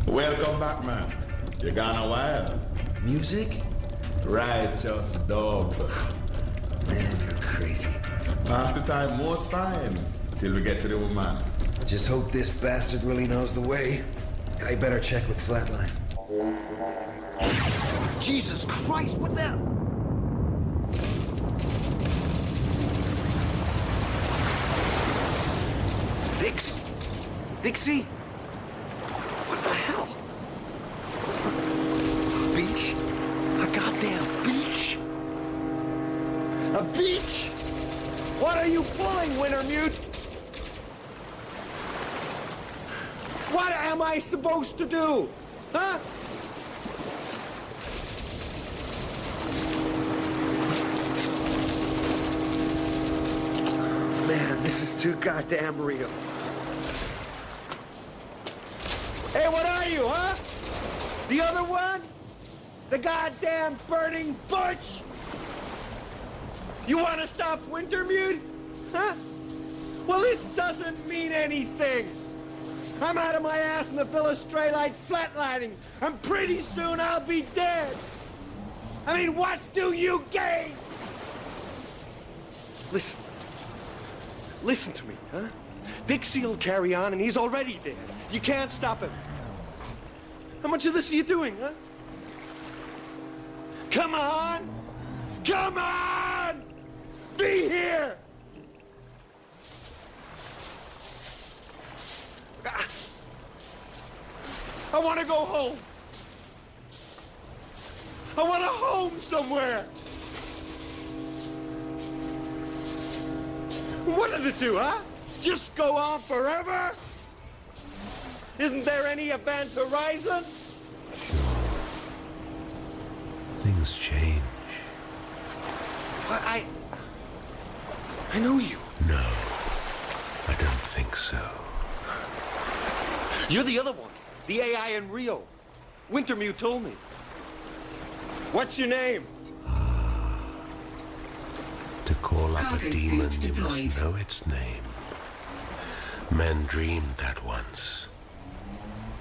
Welcome back, man. You gone a while. Music? Righteous dog. Man, you're crazy. Pass the time most fine till we get to the woman. Just hope this bastard really knows the way. I better check with Flatline. Jesus Christ, what the... Dix? Dixie? What the hell? Beach? A goddamn beach? A beach? What are you pulling, Wintermute? What am I supposed to do? Huh? Man, this is too goddamn real. Hey, what are you, huh? The other one? The goddamn burning bush? You want to stop Wintermute? Huh? Well, this doesn't mean anything. I'm out of my ass in the Philistrelite flatlining, and pretty soon I'll be dead. I mean, what do you gain? Listen. Listen to me, huh? Dixie will carry on, and he's already dead. You can't stop him. How much of this are you doing, huh? Come on! Come on! Be here! I want to go home. I want a home somewhere. What does it do, huh? Just go on forever? Isn't there any event horizon? Things change. But I know you. No, I don't think so. You're the other one. The AI in Rio. Wintermute told me. What's your name? To call up Cargo a demon, suit you must deployed. know its name. Men dreamed that once.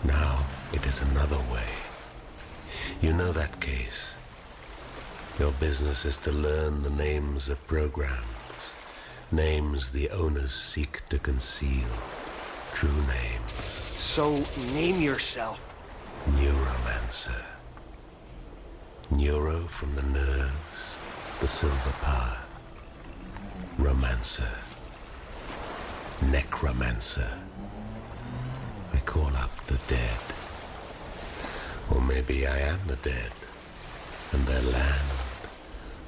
Now it is another way. You know that case. Your business is to learn the names of programs. Names the owners seek to conceal. True names. So, name yourself. Neuromancer. Neuro from the nerves, the silver power. Romancer. Necromancer. I call up the dead. Or maybe I am the dead, and their land,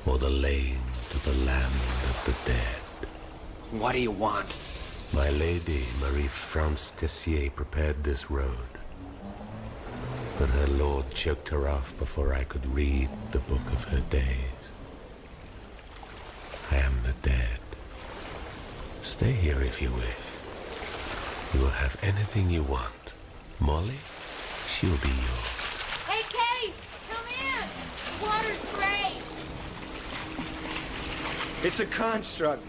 or the lane to the land of the dead. What do you want? My lady, Marie-France Tessier, prepared this road. But her lord choked her off before I could read the book of her days. I am the dead. Stay here if you wish. You will have anything you want. Molly, she'll be yours. Hey, Case! Come in! The water's great! It's a construct.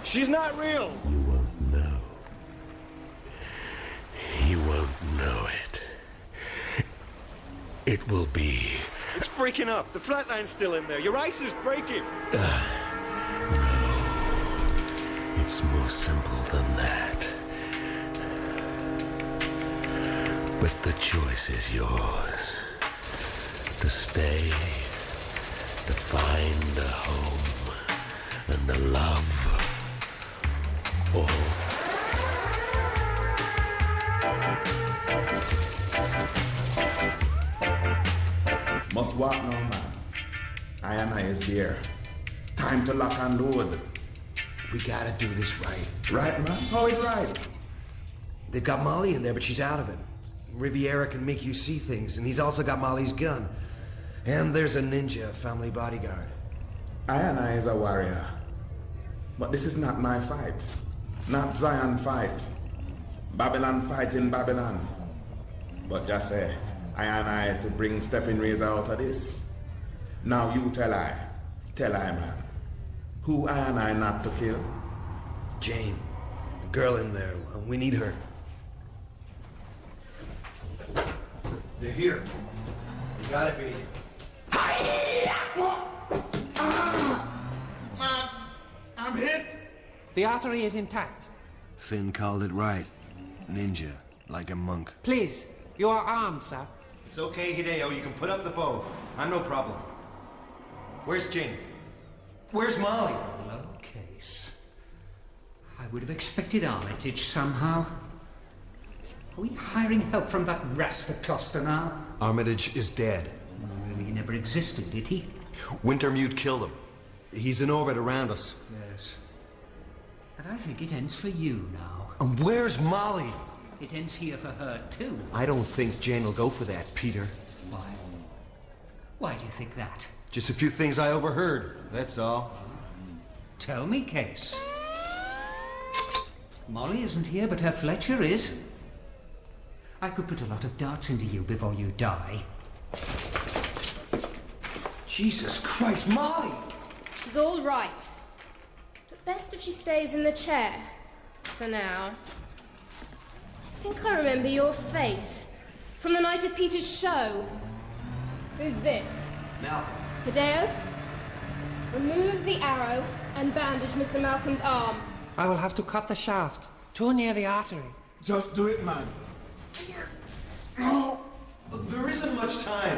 She's not real. You won't know. You won't know it. It will be. It's breaking up. The flatline's still in there. Your ice is breaking. No. It's more simple than that. But the choice is yours. To stay, to find a home, and the love, or Must walk now, man. I and I is there. Time to lock and load. We gotta do this right. Right, man? How is right? They've got Molly in there, but she's out of it. Riviera can make you see things, and he's also got Molly's gun. And there's a ninja, family bodyguard. I and I is a warrior. But this is not my fight. Not Zion fight. Babylon fight in Babylon. But just say, I and I to bring Stepping Razor out of this. Now you tell I, man. Who I and I not to kill? Jane, the girl in there. We need her. They're here. You gotta be. I'm hit. The artery is intact. Finn called it right. Ninja, like a monk. Please, you are armed, sir. It's okay, Hideo. You can put up the bow. I'm no problem. Where's Jane? Where's Molly? Low case. I would have expected Armitage somehow. Are we hiring help from that rascal Costa now? Armitage is dead. Well, really, he never existed, did he? Wintermute killed him. He's in orbit around us. Yes. And I think it ends for you now. And where's Molly? It ends here for her, too. I don't think Jane will go for that, Peter. Why? Why do you think that? Just a few things I overheard, that's all. Tell me, Case. Molly isn't here, but her Fletcher is. I could put a lot of darts into you before you die. Jesus Christ, Molly! She's all right. But best if she stays in the chair. For now. I think I remember your face. From the night of Peter's show. Who's this? Malcolm. Hideo? Remove the arrow and bandage Mr. Malcolm's arm. I will have to cut the shaft. Too near the artery. Just do it, man. Oh, there isn't much time.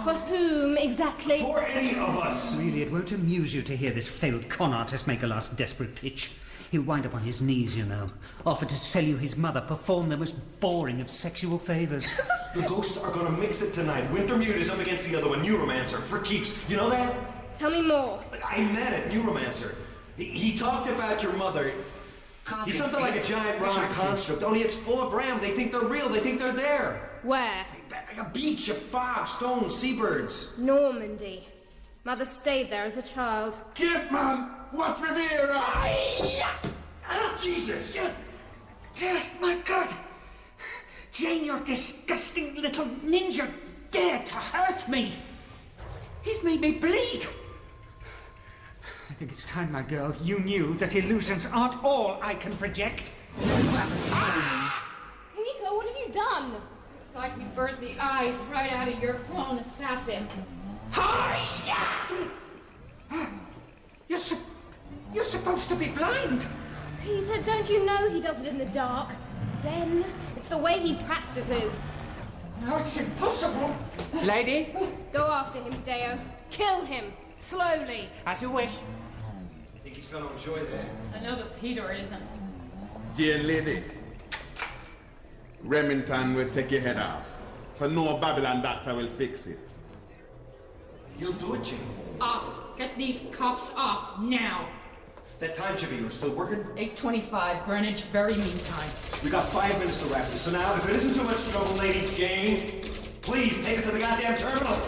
For whom exactly? For any of us. Really, it won't amuse you to hear this failed con artist make a last desperate pitch. He'll wind up on his knees, you know. Offer to sell you his mother, perform the most boring of sexual favors. The ghosts are gonna mix it tonight. Wintermute is up against the other one, Neuromancer, for keeps. You know that? Tell me more. I met it, Neuromancer. He talked about your mother. He's something like a giant round construct, only it's full of RAM. They think they're real, they think they're there. Where? A beach of fog, stone, seabirds. Normandy. Mother stayed there as a child. Yes, man. What Riviera? Jesus! My God! Jane, you disgusting little ninja dared to hurt me! He's made me bleed! I think it's time, my girl, you knew that illusions aren't all I can project. Peter, what have you done? It's like you burnt the eyes right out of your clone assassin. You're supposed to be blind! Peter, don't you know he does it in the dark? Zen. It's the way he practices. No, it's impossible! Lady? Go after him, Hideo. Kill him. Slowly. As you wish. I think he's gonna enjoy that. I know that Peter isn't. Jane lady. Remington will take your head off. So no Babylon doctor will fix it. You'll do it, Jane. Off. Get these cuffs off now. That time chamber still working? 8:25 Greenwich, very mean time. We got 5 minutes to wrap this. So now, if it isn't too much trouble, Lady Jane, please take it to the goddamn terminal.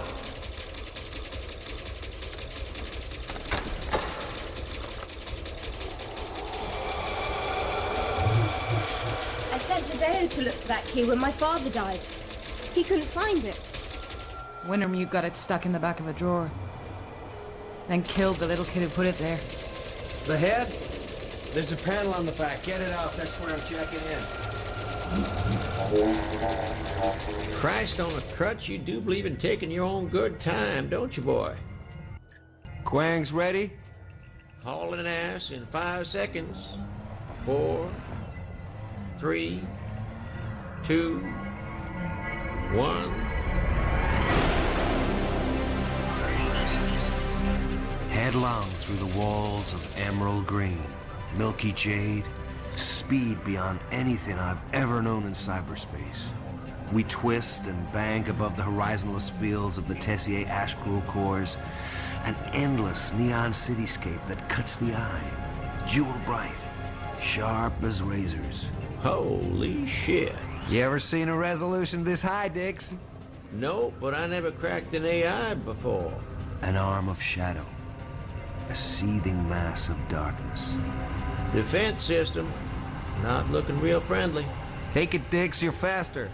I sent Hideo to look for that key when my father died. He couldn't find it. Wintermute got it stuck in the back of a drawer. Then killed the little kid who put it there. The head? There's a panel on the back. Get it off. That's where I'm checking in. Christ on a crutch, you do believe in taking your own good time, don't you, boy? Quang's ready? Hauling ass in 5 seconds. 4, 3, 2, 1. Headlong through the walls of emerald green, milky jade, speed beyond anything I've ever known in cyberspace. We twist and bank above the horizonless fields of the Tessier Ashpool cores, an endless neon cityscape that cuts the eye, jewel bright, sharp as razors. Holy shit. You ever seen a resolution this high, Dix? No, but I never cracked an AI before. An arm of shadow, a seething mass of darkness. Defense system, not looking real friendly. Take it, Dix, you're faster.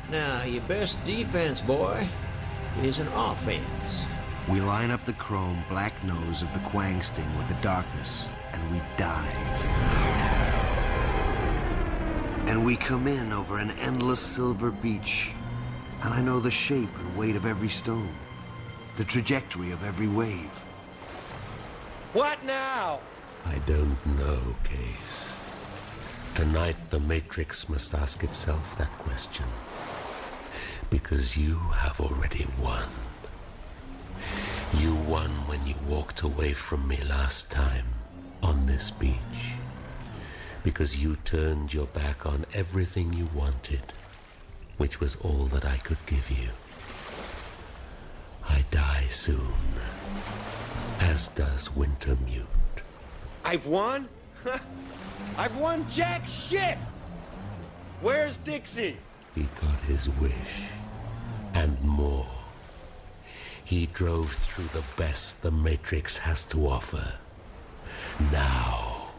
Now, your best defense, boy, is an offense. We line up the chrome black nose of the Quang Sting with the darkness, and we dive. And we come in over an endless silver beach, and I know the shape and weight of every stone, the trajectory of every wave. What now? I don't know, Case. Tonight, the Matrix must ask itself that question. Because you have already won. You won when you walked away from me last time on this beach. Because you turned your back on everything you wanted, which was all that I could give you. I die soon, as does Wintermute. I've won? I've won jack shit! Where's Dixie? He got his wish, and more. He drove through the best the Matrix has to offer. Now,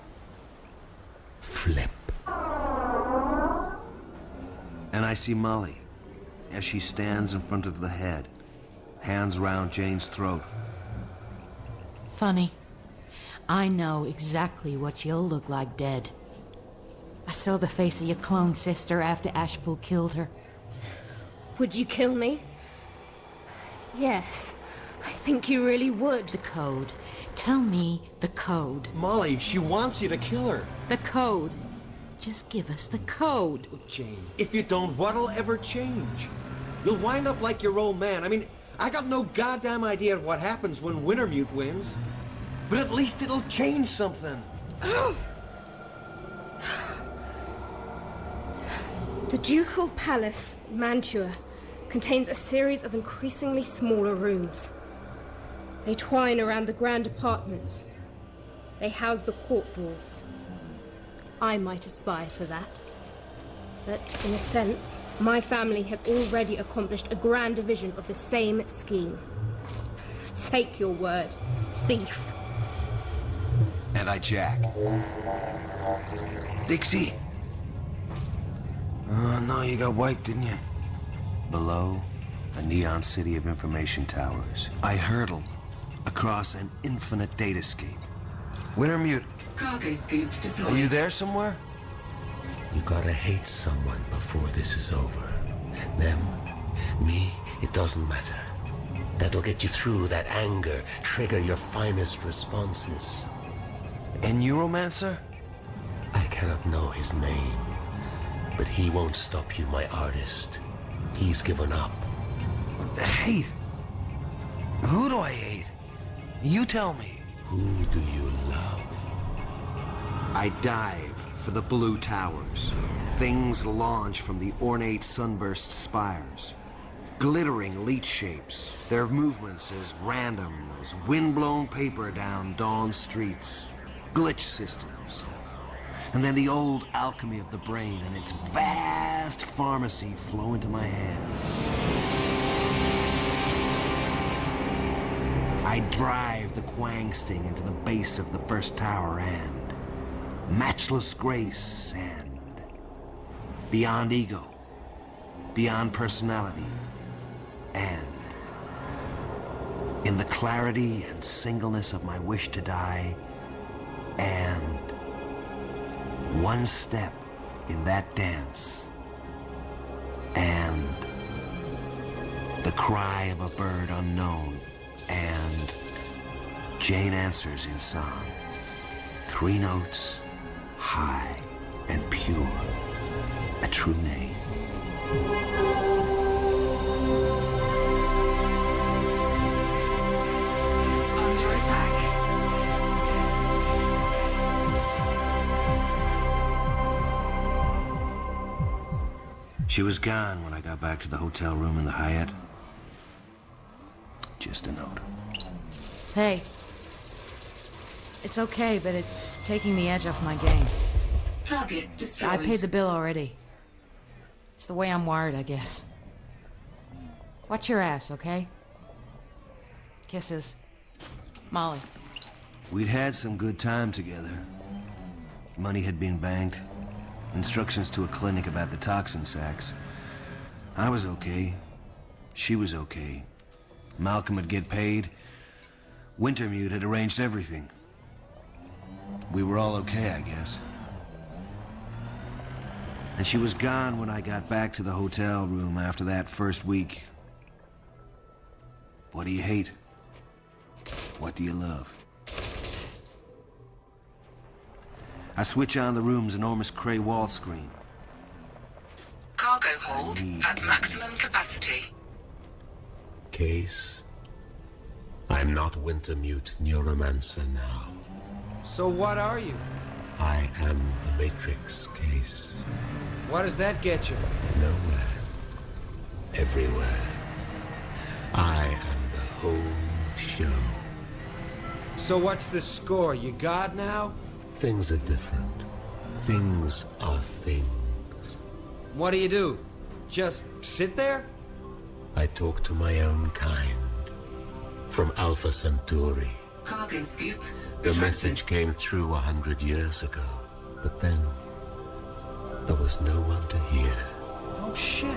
flip. And I see Molly, as she stands in front of the head, hands round Jane's throat. Funny. I know exactly what you'll look like dead. I saw the face of your clone sister after Ashpool killed her. Would you kill me? Yes, I think you really would. The code. Tell me the code. Molly, she wants you to kill her. The code. Just give us the code. Look, Jane, if you don't, what'll ever change? You'll wind up like your old man. I mean, I got no goddamn idea what happens when Wintermute wins. But at least it'll change something. The Ducal Palace, Mantua, contains a series of increasingly smaller rooms. They twine around the grand apartments. They house the court dwarfs. I might aspire to that. But in a sense, my family has already accomplished a grand division of the same scheme. Take your word, thief. And I jack. Dixie! Oh, no, you got wiped, didn't you? Below, a neon city of information towers. I hurtle across an infinite datascape. Wintermute. Cargo scoop deployed. Are you there somewhere? You gotta hate someone before this is over. Them, me, it doesn't matter. That'll get you through that anger, trigger your finest responses. And Neuromancer? I cannot know his name, but he won't stop you, my artist. He's given up. Hate? Who do I hate? You tell me. Who do you love? I dive for the blue towers. Things launch from the ornate sunburst spires. Glittering leech shapes, their movements as random as wind-blown paper down dawn streets. Glitch systems. And then the old alchemy of the brain and its vast pharmacy flow into my hands. I drive the Quang Sting into the base of the first tower and matchless grace and beyond ego, beyond personality, and in the clarity and singleness of my wish to die, And one step in that dance, and the cry of a bird unknown, and Jane answers in song. 3 notes, high and pure, a true name. Under attack. She was gone when I got back to the hotel room in the Hyatt. Just a note. Hey. It's okay, but it's taking the edge off my game. Target destroyed. I paid the bill already. It's the way I'm wired, I guess. Watch your ass, okay? Kisses. Molly. We'd had some good time together. Money had been banked. Instructions to a clinic about the toxin sacks. I was okay. She was okay. Malcolm would get paid. Wintermute had arranged everything. We were all okay, I guess. And she was gone when I got back to the hotel room after that first week. What do you hate? What do you love? I switch on the room's enormous Cray wall screen. Cargo hold at maximum capacity. Case, I'm not Wintermute Neuromancer now. So what are you? I am the Matrix, Case. What does that get you? Nowhere. Everywhere. I am the whole show. So what's the score? You God now? Things are different. Things are things. What do? Just sit there? I talk to my own kind. From Alpha Centauri. Cargo scoop. The message came through 100 years ago. But then, there was no one to hear. Oh, shit.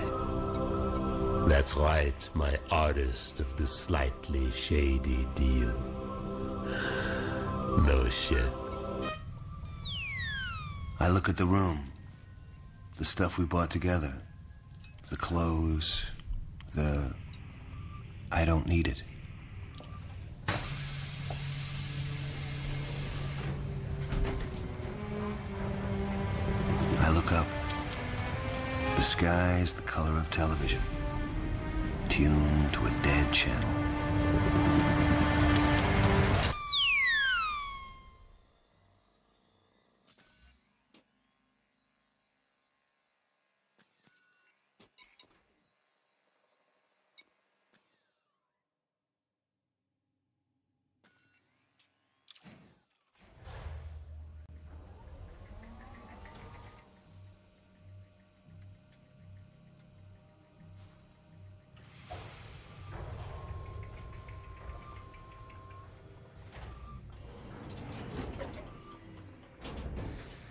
That's right, my artist of the slightly shady deal. No shit. I look at the room. The stuff we bought together. The clothes. I don't need it. I look up. The sky's the color of television. Tuned to a dead channel.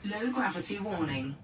Low gravity warning.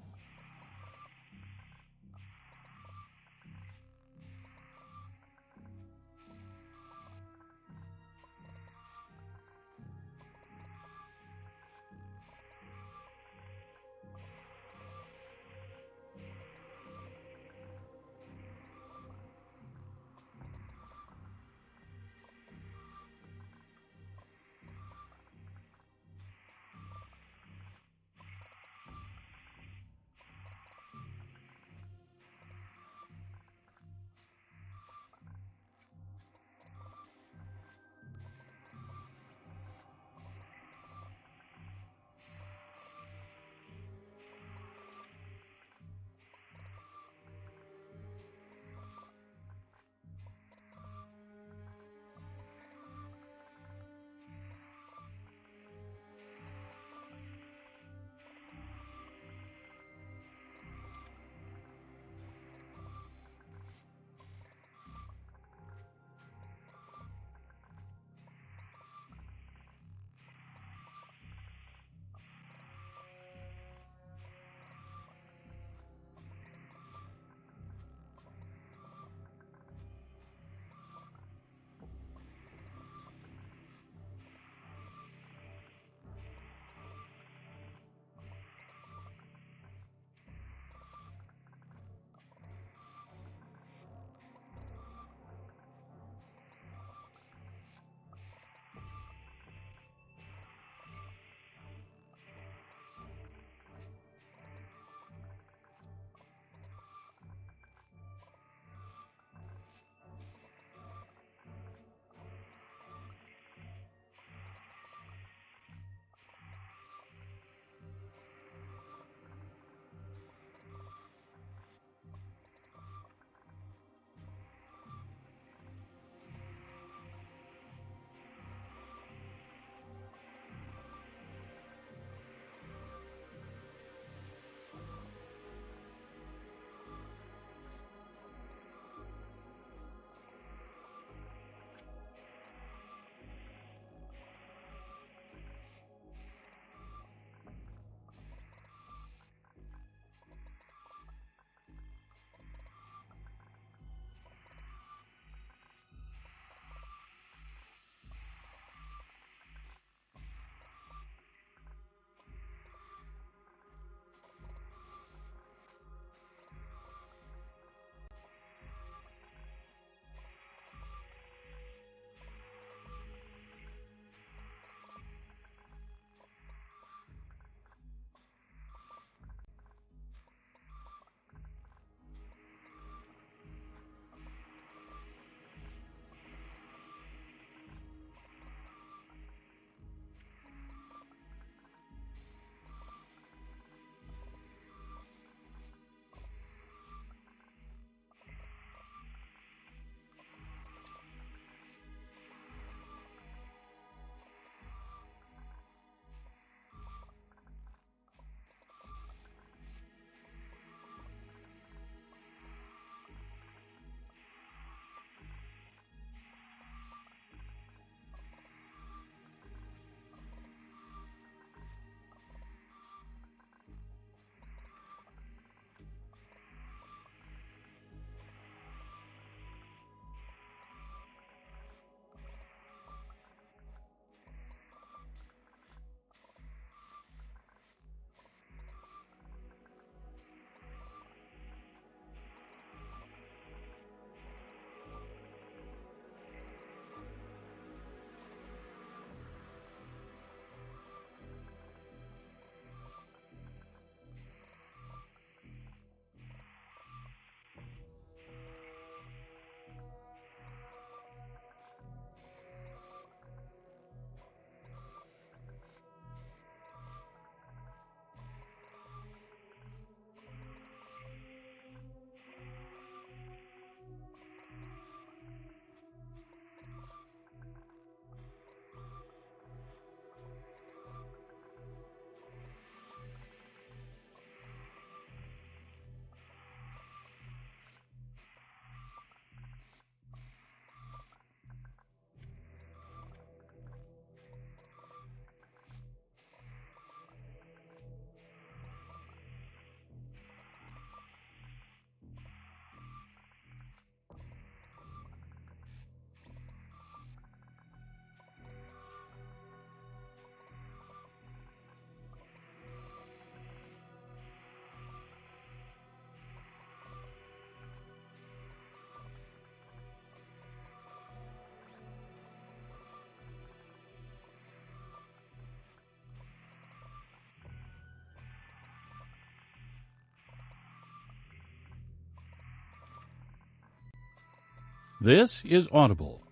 This is Audible.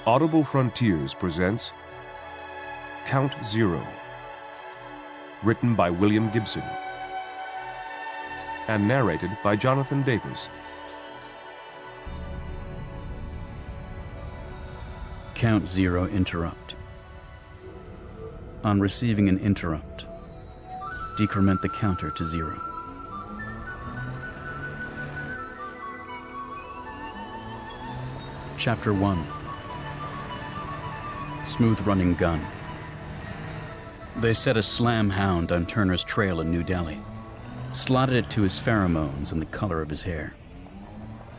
Audible Frontiers presents Count Zero, written by William Gibson and narrated by Jonathan Davis. Count Zero interrupt. On receiving an interrupt, decrement the counter to 0. Chapter 1. Smooth-running gun. They set a slam hound on Turner's trail in New Delhi, slotted it to his pheromones and the color of his hair.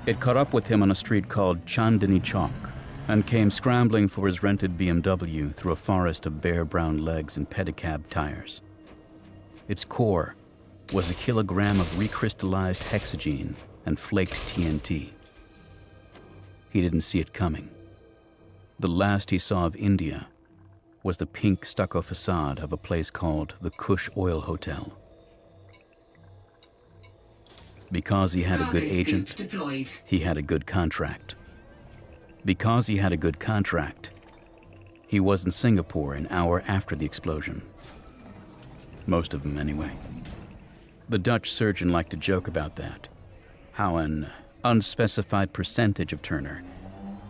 It caught up with him on a street called Chandni Chowk and came scrambling for his rented BMW through a forest of bare brown legs and pedicab tires. Its core was a kilogram of recrystallized hexagene and flaked TNT. He didn't see it coming. The last he saw of India was the pink stucco facade of a place called the Kush Oil Hotel. Because he had a good agent, he had a good contract. Because he had a good contract, he was in Singapore an hour after the explosion. Most of them, anyway. The Dutch surgeon liked to joke about that. How an unspecified percentage of Turner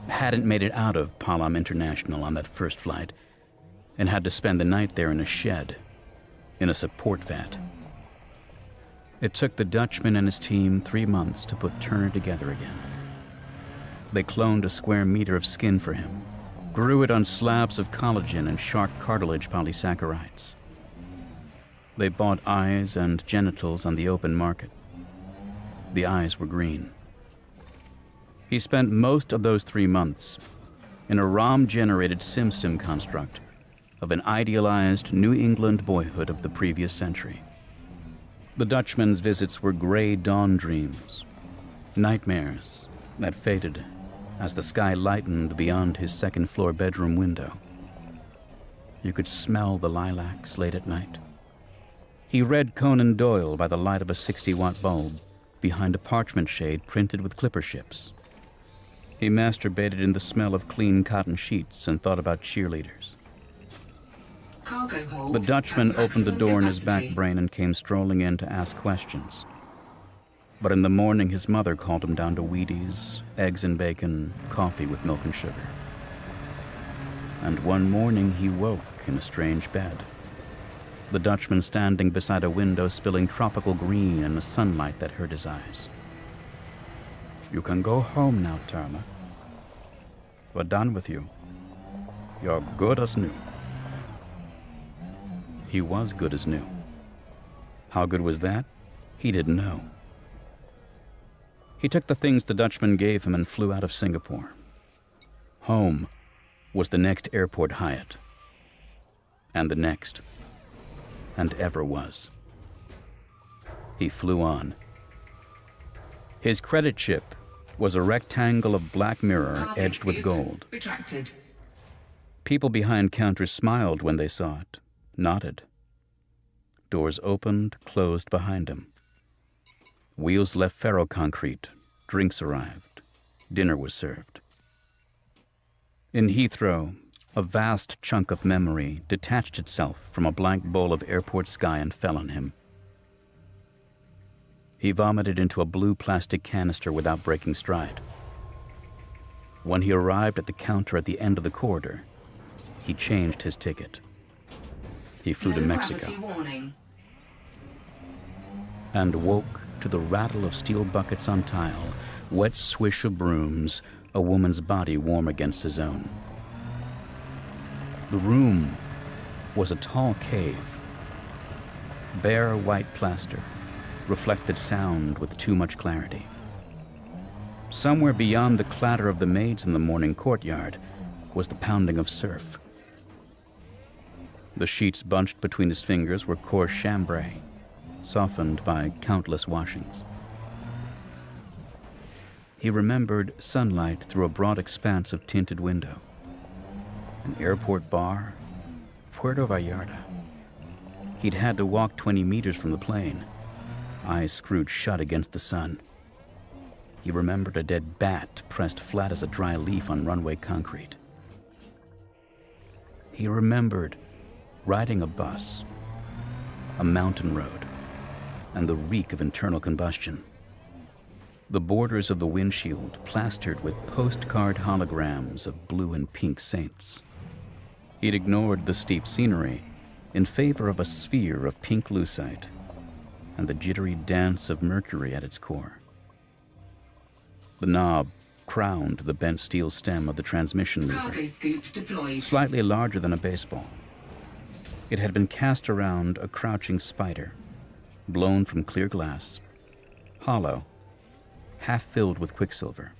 hadn't made it out of Palam International on that first flight and had to spend the night there in a shed, in a support vat. It took the Dutchman and his team 3 months to put Turner together again. They cloned a square meter of skin for him, grew it on slabs of collagen and shark cartilage polysaccharides. They bought eyes and genitals on the open market. The eyes were green. He spent most of those 3 months in a ROM-generated SimStim construct of an idealized New England boyhood of the previous century. The Dutchman's visits were gray dawn dreams, nightmares that faded as the sky lightened beyond his second-floor bedroom window. You could smell the lilacs late at night. He read Conan Doyle by the light of a 60-watt bulb behind a parchment shade printed with clipper ships. He masturbated in the smell of clean cotton sheets and thought about cheerleaders. The Dutchman opened the door in his back brain and came strolling in to ask questions. But in the morning, his mother called him down to Wheaties, eggs and bacon, coffee with milk and sugar. And one morning, he woke in a strange bed. The Dutchman standing beside a window spilling tropical green in the sunlight that hurt his eyes. "You can go home now, Turner. We're done with you. You're good as new." He was good as new. How good was that? He didn't know. He took the things the Dutchman gave him and flew out of Singapore. Home was the next airport Hyatt. And the next. And ever was. He flew on. His credit chip was a rectangle of black mirror edged with gold. Retracted. People behind counters smiled when they saw it, nodded. Doors opened, closed behind him. Wheels left ferroconcrete. Drinks arrived. Dinner was served. In Heathrow, a vast chunk of memory detached itself from a blank bowl of airport sky and fell on him. He vomited into a blue plastic canister without breaking stride. When he arrived at the counter at the end of the corridor, he changed his ticket. He flew to Mexico. And woke to the rattle of steel buckets on tile, wet swish of brooms, a woman's body warm against his own. The room was a tall cave. Bare white plaster reflected sound with too much clarity. Somewhere beyond the clatter of the maids in the morning courtyard was the pounding of surf. The sheets bunched between his fingers were coarse chambray, softened by countless washings. He remembered sunlight through a broad expanse of tinted window, an airport bar, Puerto Vallarta. He'd had to walk 20 meters from the plane, eyes screwed shut against the sun. He remembered a dead bat pressed flat as a dry leaf on runway concrete. He remembered riding a bus, a mountain road, and the reek of internal combustion. The borders of the windshield plastered with postcard holograms of blue and pink saints. He'd ignored the steep scenery in favor of a sphere of pink lucite and the jittery dance of Mercury at its core. The knob crowned the bent steel stem of the transmission lever, Cargo scoop deployed. slightly larger than a baseball. It had been cast around a crouching spider, blown from clear glass, hollow, half filled with quicksilver.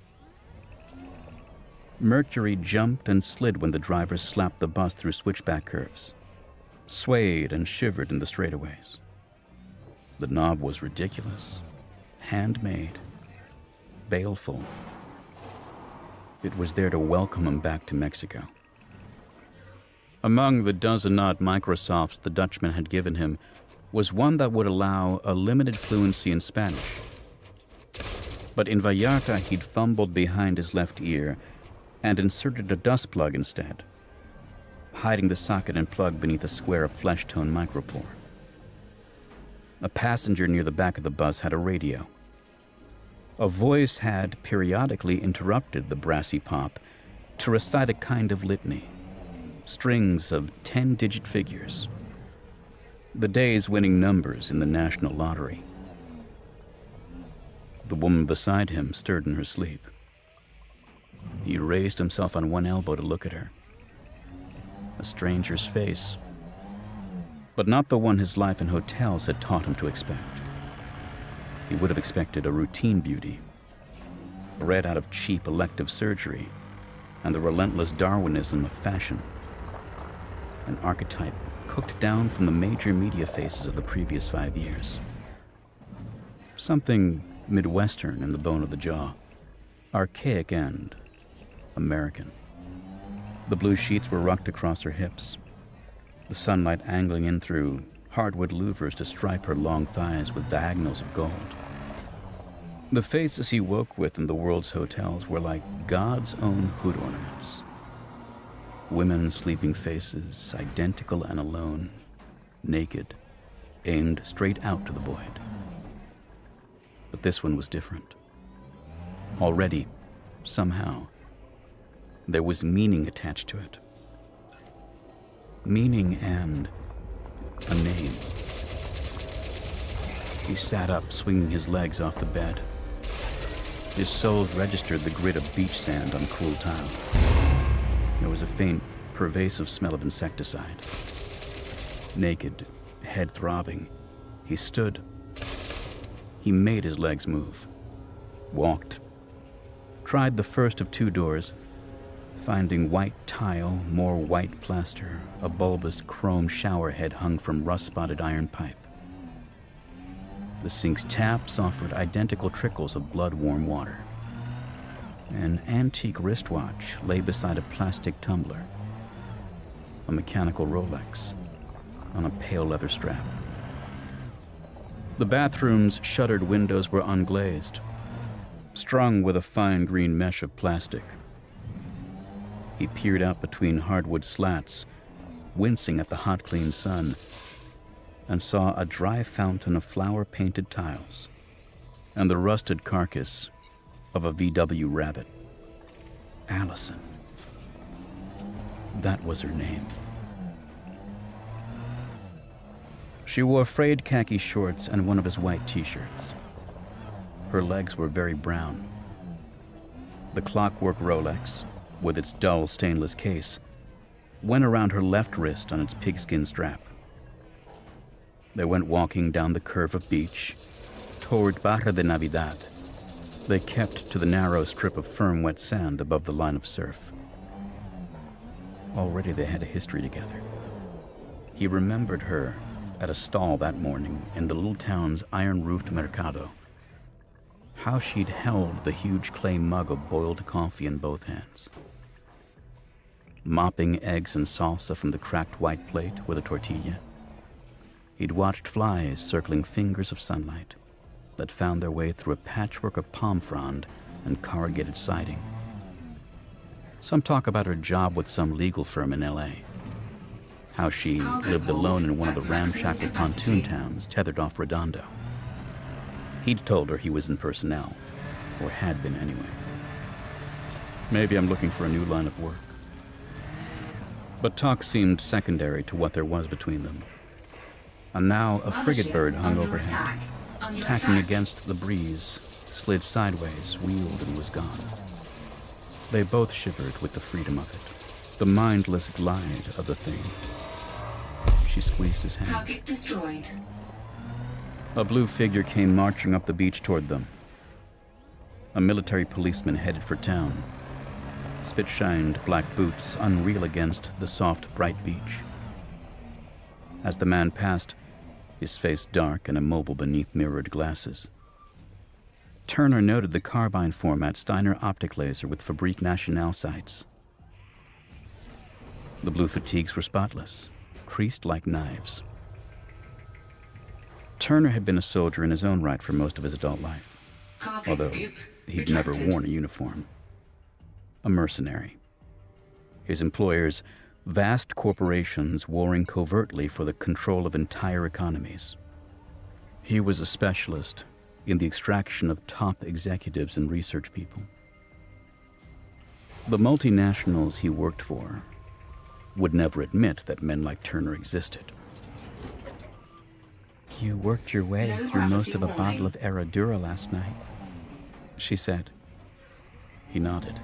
Mercury jumped and slid when the driver slapped the bus through switchback curves, swayed and shivered in the straightaways. The knob was ridiculous, handmade, baleful. It was there to welcome him back to Mexico. Among the dozen-odd Microsofts the Dutchman had given him was one that would allow a limited fluency in Spanish. But in Vallarta, he'd fumbled behind his left ear and inserted a dust plug instead, hiding the socket and plug beneath a square of flesh-tone micropore. A passenger near the back of the bus had a radio. A voice had periodically interrupted the brassy pop to recite a kind of litany, strings of 10-digit figures, the day's winning numbers in the national lottery. The woman beside him stirred in her sleep. He raised himself on one elbow to look at her. A stranger's face, but not the one his life in hotels had taught him to expect. He would have expected a routine beauty, bred out of cheap elective surgery and the relentless Darwinism of fashion. An archetype cooked down from the major media faces of the previous 5 years. Something Midwestern in the bone of the jaw, archaic and American. The blue sheets were rucked across her hips, the sunlight angling in through hardwood louvers to stripe her long thighs with diagonals of gold. The faces he woke with in the world's hotels were like God's own hood ornaments. Women's sleeping faces, identical and alone, naked, aimed straight out to the void. But this one was different. Already, somehow, there was meaning attached to it. Meaning and a name. He sat up, swinging his legs off the bed. His soles registered the grit of beach sand on cool tile. There was a faint, pervasive smell of insecticide. Naked, head throbbing, he stood. He made his legs move, walked, tried the first of 2 doors, finding white tile, more white plaster, a bulbous chrome shower head hung from rust-spotted iron pipe. The sink's taps offered identical trickles of blood-warm water. An antique wristwatch lay beside a plastic tumbler. A mechanical Rolex on a pale leather strap. The bathroom's shuttered windows were unglazed, strung with a fine green mesh of plastic. He peered out between hardwood slats, wincing at the hot, clean sun, and saw a dry fountain of flower-painted tiles and the rusted carcass of a VW Rabbit. Allison. That was her name. She wore frayed khaki shorts and one of his white t-shirts. Her legs were very brown. The clockwork Rolex, with its dull stainless case, went around her left wrist on its pigskin strap. They went walking down the curve of beach toward Barra de Navidad. They kept to the narrow strip of firm wet sand above the line of surf. Already they had a history together. He remembered her at a stall that morning in the little town's iron-roofed mercado. How she'd held the huge clay mug of boiled coffee in both hands. mopping eggs and salsa from the cracked white plate with a tortilla. He'd watched flies circling fingers of sunlight that found their way through a patchwork of palm frond and corrugated siding. Some talk about her job with some legal firm in L.A., how she lived alone in one of the ramshackle pontoon towns tethered off Redondo. He'd told her he was in personnel, or had been anyway. Maybe I'm looking for a new line of work. But talk seemed secondary to what there was between them. And now a frigate bird hung overhead, tacking against the breeze, slid sideways, wheeled, and was gone. They both shivered with the freedom of it, the mindless glide of the thing. She squeezed his hand. Target destroyed. A blue figure came marching up the beach toward them. A military policeman headed for town, spit-shined black boots unreal against the soft, bright beach. As the man passed, his face dark and immobile beneath mirrored glasses, Turner noted the carbine format Steiner optic laser with Fabrique Nationale sights. The blue fatigues were spotless, creased like knives. Turner had been a soldier in his own right for most of his adult life, although he'd never worn a uniform. A mercenary. His employers, vast corporations warring covertly for the control of entire economies. He was a specialist in the extraction of top executives and research people. The multinationals he worked for would never admit that men like Turner existed. "You worked your way through most of a bottle of Herradura last night," she said. He nodded.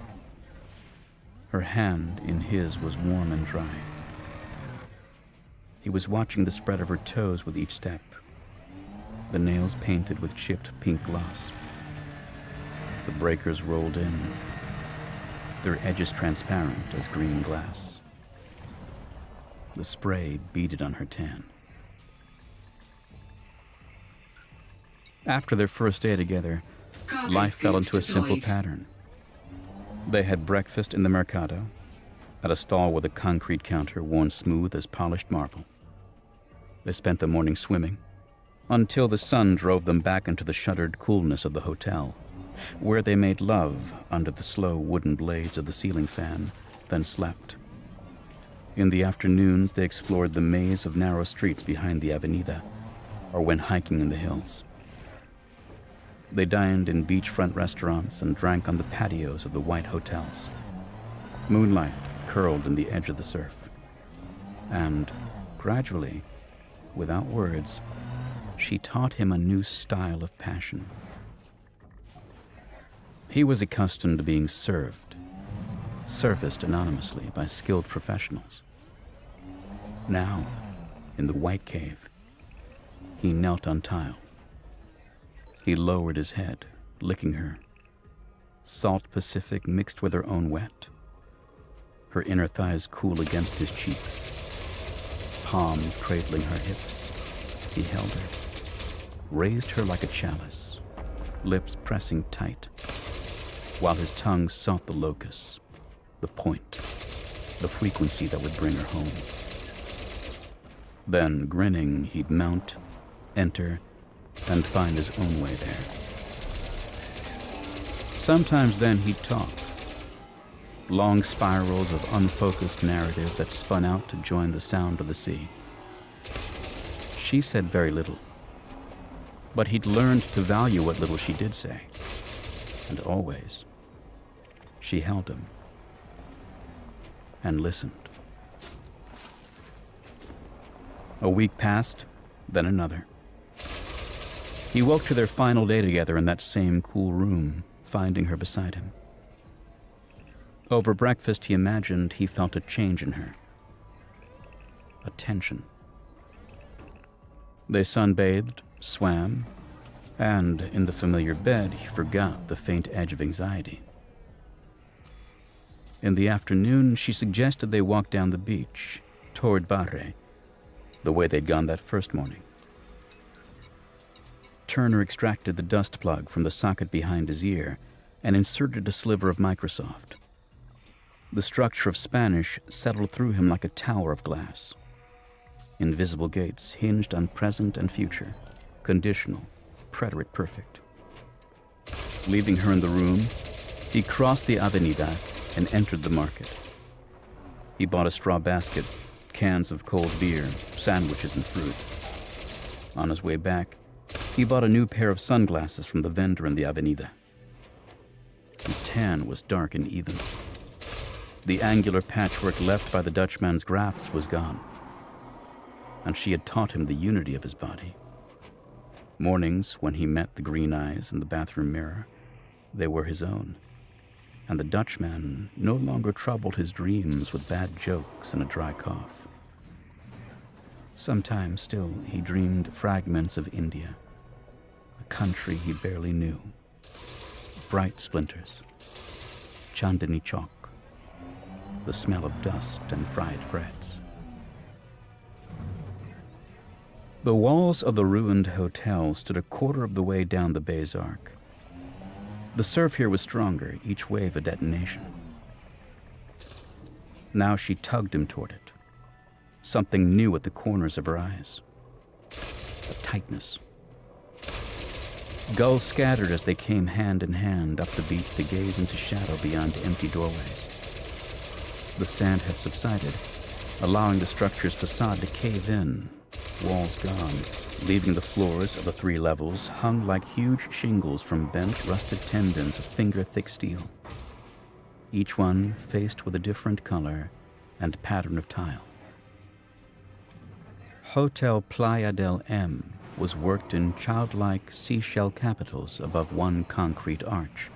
Her hand in his was warm and dry. He was watching the spread of her toes with each step, the nails painted with chipped pink gloss. The breakers rolled in, their edges transparent as green glass. The spray beaded on her tan. After their first day together, life fell into a simple pattern. They had breakfast in the Mercado, at a stall with a concrete counter worn smooth as polished marble. They spent the morning swimming, until the sun drove them back into the shuttered coolness of the hotel, where they made love under the slow wooden blades of the ceiling fan, then slept. In the afternoons, they explored the maze of narrow streets behind the Avenida, or went hiking in the hills. They dined in beachfront restaurants and drank on the patios of the white hotels. Moonlight curled in the edge of the surf. And, gradually, without words, she taught him a new style of passion. He was accustomed to being served, serviced anonymously by skilled professionals. Now, in the White Cave, he knelt on tile. He lowered his head, licking her. Salt Pacific mixed with her own wet. Her inner thighs cool against his cheeks. Palms cradling her hips. He held her, raised her like a chalice, lips pressing tight, while his tongue sought the locus, the point, the frequency that would bring her home. Then, grinning, he'd mount, enter, and find his own way there. Sometimes then he'd talk. Long spirals of unfocused narrative that spun out to join the sound of the sea. She said very little, but he'd learned to value what little she did say. And always, she held him and listened. A week passed, then another. He woke to their final day together in that same cool room, finding her beside him. Over breakfast, he imagined he felt a change in her. A tension. They sunbathed, swam, and in the familiar bed, he forgot the faint edge of anxiety. In the afternoon, she suggested they walk down the beach, toward Barre, the way they'd gone that first morning. Turner extracted the dust plug from the socket behind his ear and inserted a sliver of Microsoft. The structure of Spanish settled through him like a tower of glass. Invisible gates hinged on present and future, conditional, preterite perfect. Leaving her in the room, he crossed the Avenida and entered the market. He bought a straw basket, cans of cold beer, sandwiches, and fruit. On his way back, he bought a new pair of sunglasses from the vendor in the Avenida. His tan was dark and even. The angular patchwork left by the Dutchman's grafts was gone, and she had taught him the unity of his body. Mornings, when he met the green eyes in the bathroom mirror, they were his own, and the Dutchman no longer troubled his dreams with bad jokes and a dry cough. Sometimes still he dreamed fragments of India, a country he barely knew. Bright splinters, Chandni Chowk, the smell of dust and fried breads. The walls of the ruined hotel stood a quarter of the way down the bay's arc. The surf here was stronger, each wave a detonation. Now she tugged him toward it. Something new at the corners of her eyes. A tightness. Gulls scattered as they came hand in hand up the beach to gaze into shadow beyond empty doorways. The sand had subsided, allowing the structure's facade to cave in, walls gone, leaving the floors of the 3 levels hung like huge shingles from bent, rusted tendons of finger-thick steel, each one faced with a different color and pattern of tile. Hotel Playa del M was worked in childlike seashell capitals above one concrete arch.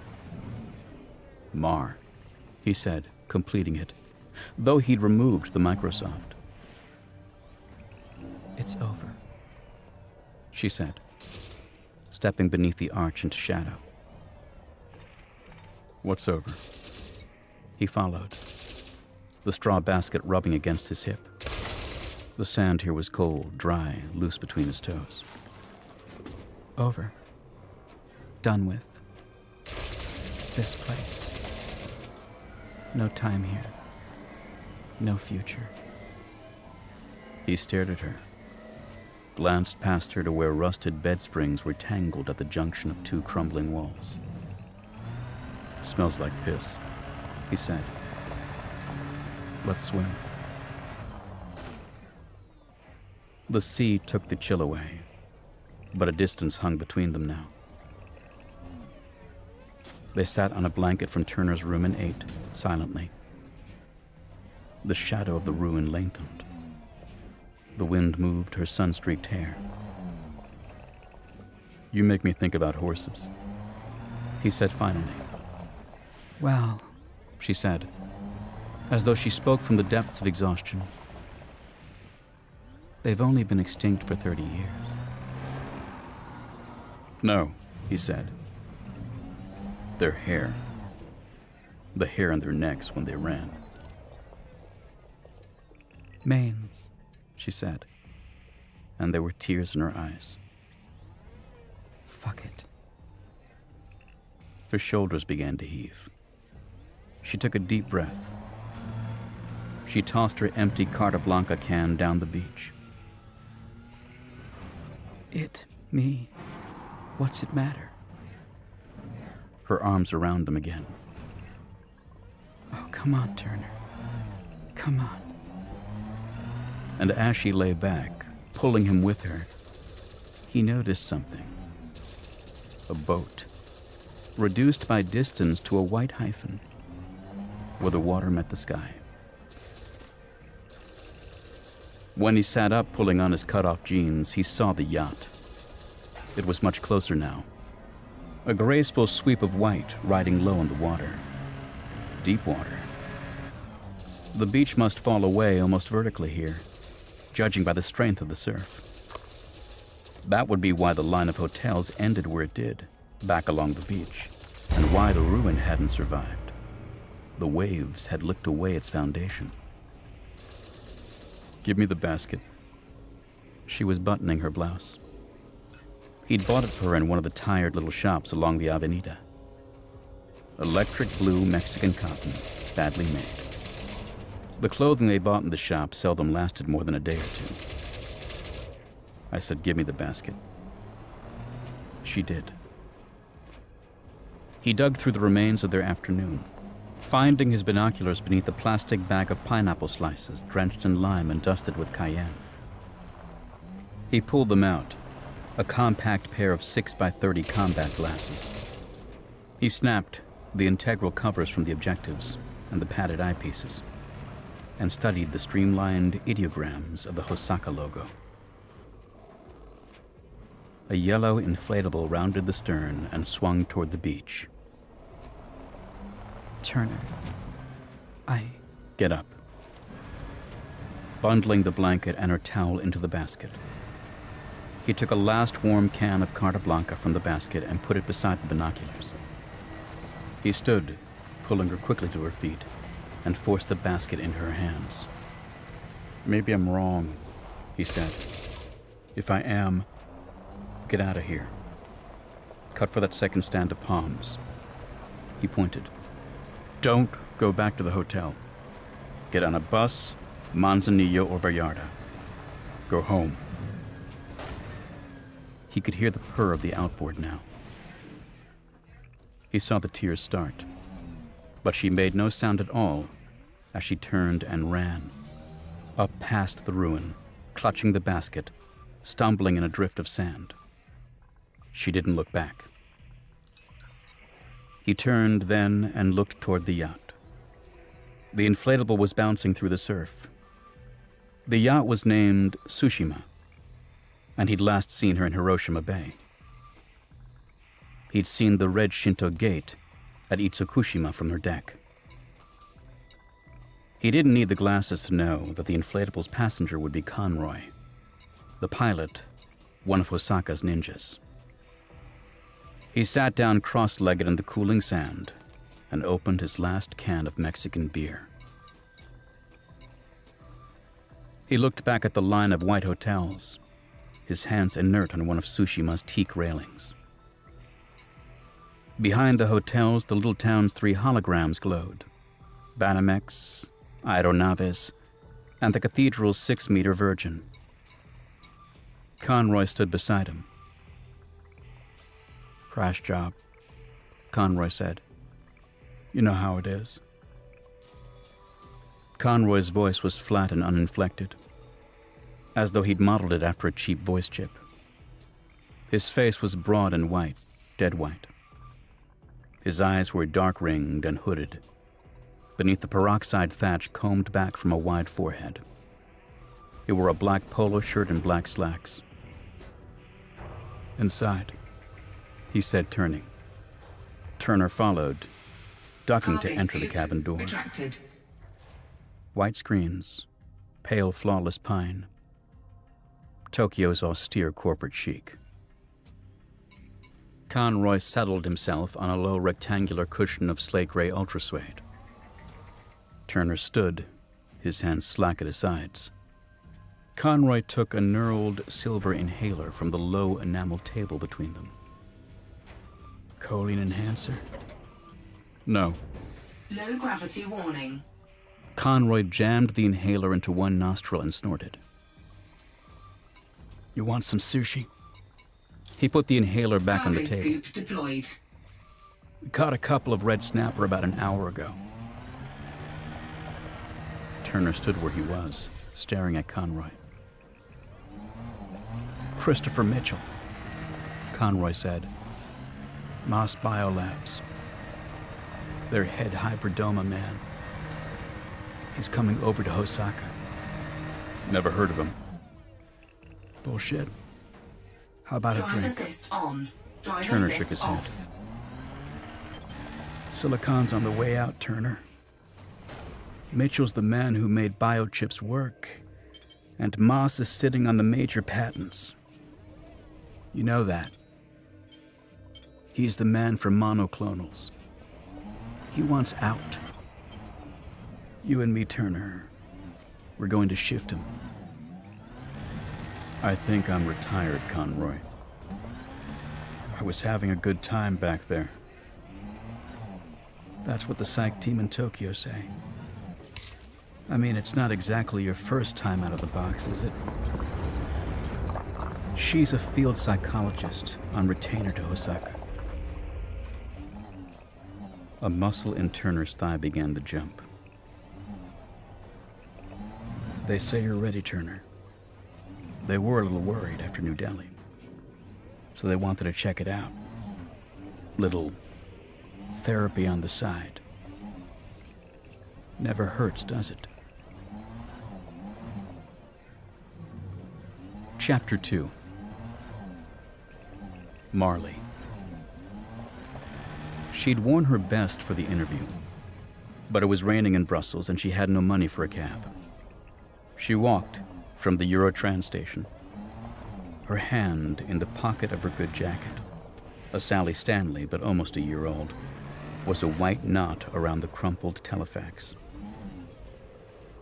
Mar, he said, completing it, though he'd removed the Microsoft. It's over, she said, stepping beneath the arch into shadow. What's over? He followed, the straw basket rubbing against his hip. The sand here was cold, dry, loose between his toes. Over. Done with. This place. No time here. No future. He stared at her, glanced past her to where rusted bed springs were tangled at the junction of 2 crumbling walls. It smells like piss, he said. Let's swim. The sea took the chill away, but a distance hung between them now. They sat on a blanket from Turner's room and ate, silently. The shadow of the ruin lengthened. The wind moved her sun-streaked hair. You make me think about horses, he said finally. Well, she said, as though she spoke from the depths of exhaustion. They've only been extinct for 30 years. No, he said. Their hair. The hair on their necks when they ran. Manes, she said, and there were tears in her eyes. Fuck it. Her shoulders began to heave. She took a deep breath. She tossed her empty Carta Blanca can down the beach. It, me, what's it matter? Her arms around him again. Oh, come on, Turner. Come on. And as she lay back, pulling him with her, he noticed something. A boat, reduced by distance to a white hyphen, where the water met the sky. When he sat up, pulling on his cut-off jeans, he saw the yacht. It was much closer now. A graceful sweep of white riding low in the water. Deep water. The beach must fall away almost vertically here, judging by the strength of the surf. That would be why the line of hotels ended where it did, back along the beach, and why the ruin hadn't survived. The waves had licked away its foundation. Give me the basket. She was buttoning her blouse. He'd bought it for her in one of the tired little shops along the Avenida. Electric blue Mexican cotton, badly made. The clothing they bought in the shop seldom lasted more than a day or two. I said, "Give me the basket." She did. He dug through the remains of their afternoon, finding his binoculars beneath a plastic bag of pineapple slices drenched in lime and dusted with cayenne. He pulled them out, a compact pair of 6x30 combat glasses. He snapped the integral covers from the objectives and the padded eyepieces, and studied the streamlined ideograms of the Hosaka logo. A yellow inflatable rounded the stern and swung toward the beach. "Turner, Get up." Bundling the blanket and her towel into the basket, he took a last warm can of Carta Blanca from the basket and put it beside the binoculars. He stood, pulling her quickly to her feet, and forced the basket into her hands. "Maybe I'm wrong," he said. "If I am, get out of here. Cut for that second stand of palms." He pointed. "Don't go back to the hotel. Get on a bus, Manzanillo or Vallarta. Go home." He could hear the purr of the outboard now. He saw the tears start, but she made no sound at all as she turned and ran, up past the ruin, clutching the basket, stumbling in a drift of sand. She didn't look back. He turned then and looked toward the yacht. The inflatable was bouncing through the surf. The yacht was named Tsushima, and he'd last seen her in Hiroshima Bay. He'd seen the red Shinto gate at Itsukushima from her deck. He didn't need the glasses to know that the inflatable's passenger would be Conroy, the pilot, one of Hosaka's ninjas. He sat down cross-legged in the cooling sand and opened his last can of Mexican beer. He looked back at the line of white hotels, his hands inert on one of Tsushima's teak railings. Behind the hotels, the little town's 3 holograms glowed: Banamex, Aeronaves, and the cathedral's 6-meter Virgin. Conroy stood beside him. "Crash job," Conroy said. "You know how it is." Conroy's voice was flat and uninflected, as though he'd modeled it after a cheap voice chip. His face was broad and white, dead white. His eyes were dark-ringed and hooded, beneath the peroxide thatch combed back from a wide forehead. He wore a black polo shirt and black slacks. "Inside," he said, turning. Turner followed, ducking to enter the cabin door. Retracted. White screens, pale, flawless pine. Tokyo's austere corporate chic. Conroy settled himself on a low rectangular cushion of slate-gray ultrasuede. Turner stood, his hands slack at his sides. Conroy took a knurled silver inhaler from the low enamel table between them. "Choline enhancer?" "No." Low gravity warning. Conroy jammed the inhaler into one nostril and snorted. "You want some sushi?" He put the inhaler back on the Cargo table. scoop deployed. "We caught a couple of red snapper about an hour ago." Turner stood where he was, staring at Conroy. "Christopher Mitchell," Conroy said. "Moss Biolabs. Their head hybridoma man. He's coming over to Hosaka." "Never heard of him." "Bullshit. How about a Drive drink?" assist on. Drive Turner assist shook his off. head. "Silicon's on the way out, Turner. Mitchell's the man who made biochips work, and Moss is sitting on the major patents. You know that. He's the man for monoclonals. He wants out. You and me, Turner, we're going to shift him." "I think I'm retired, Conroy. I was having a good time back there." "That's what the psych team in Tokyo say." I mean, it's not exactly your first time out of the box, is it? She's a field psychologist on retainer to Hosaka. A muscle in Turner's thigh began to jump. They say you're ready, Turner. They were a little worried after New Delhi, so they wanted to check it out. Little therapy on the side. Never hurts, does it? Chapter 2. Marley. She'd worn her best for the interview, but it was raining in Brussels and she had no money for a cab. She walked from the Eurotrans station, her hand in the pocket of her good jacket. A Sally Stanley, but almost a year old, was a white knot around the crumpled telefax.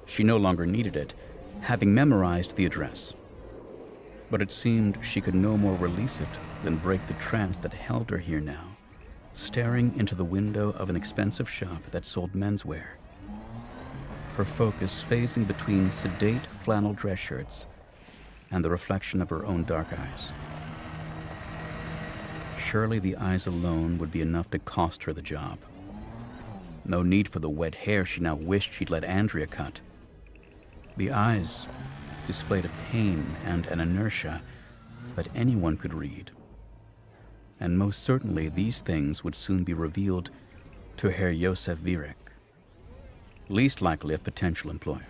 She no longer needed it, having memorized the address. But it seemed she could no more release it than break the trance that held her here now, staring into the window of an expensive shop that sold menswear. Her focus phasing between sedate flannel dress shirts and the reflection of her own dark eyes. Surely the eyes alone would be enough to cost her the job. No need for the wet hair she now wished she'd let Andrea cut. The eyes displayed a pain and an inertia that anyone could read. And most certainly these things would soon be revealed to Herr Josef Virek, least likely of potential employers.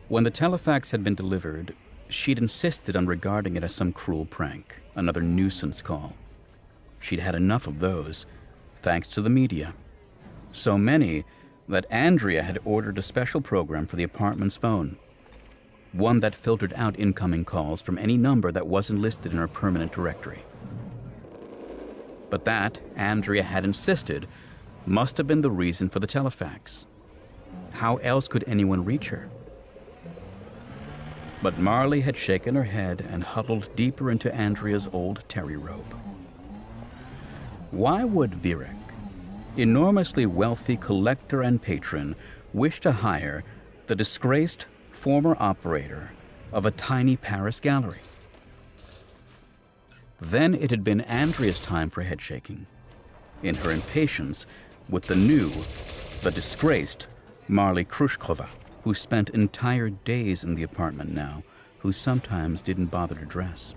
When the telefax had been delivered, she'd insisted on regarding it as some cruel prank, another nuisance call. She'd had enough of those, thanks to the media. So many that Andrea had ordered a special program for the apartment's phone, one that filtered out incoming calls from any number that wasn't listed in her permanent directory. But that, Andrea had insisted, must have been the reason for the telefax. How else could anyone reach her? But Marley had shaken her head and huddled deeper into Andrea's old terry robe. Why would Virek, enormously wealthy collector and patron, wish to hire the disgraced former operator of a tiny Paris gallery? Then it had been Andrea's time for head-shaking, in her impatience with the disgraced Marley Khrushcheva, who spent entire days in the apartment now, who sometimes didn't bother to dress.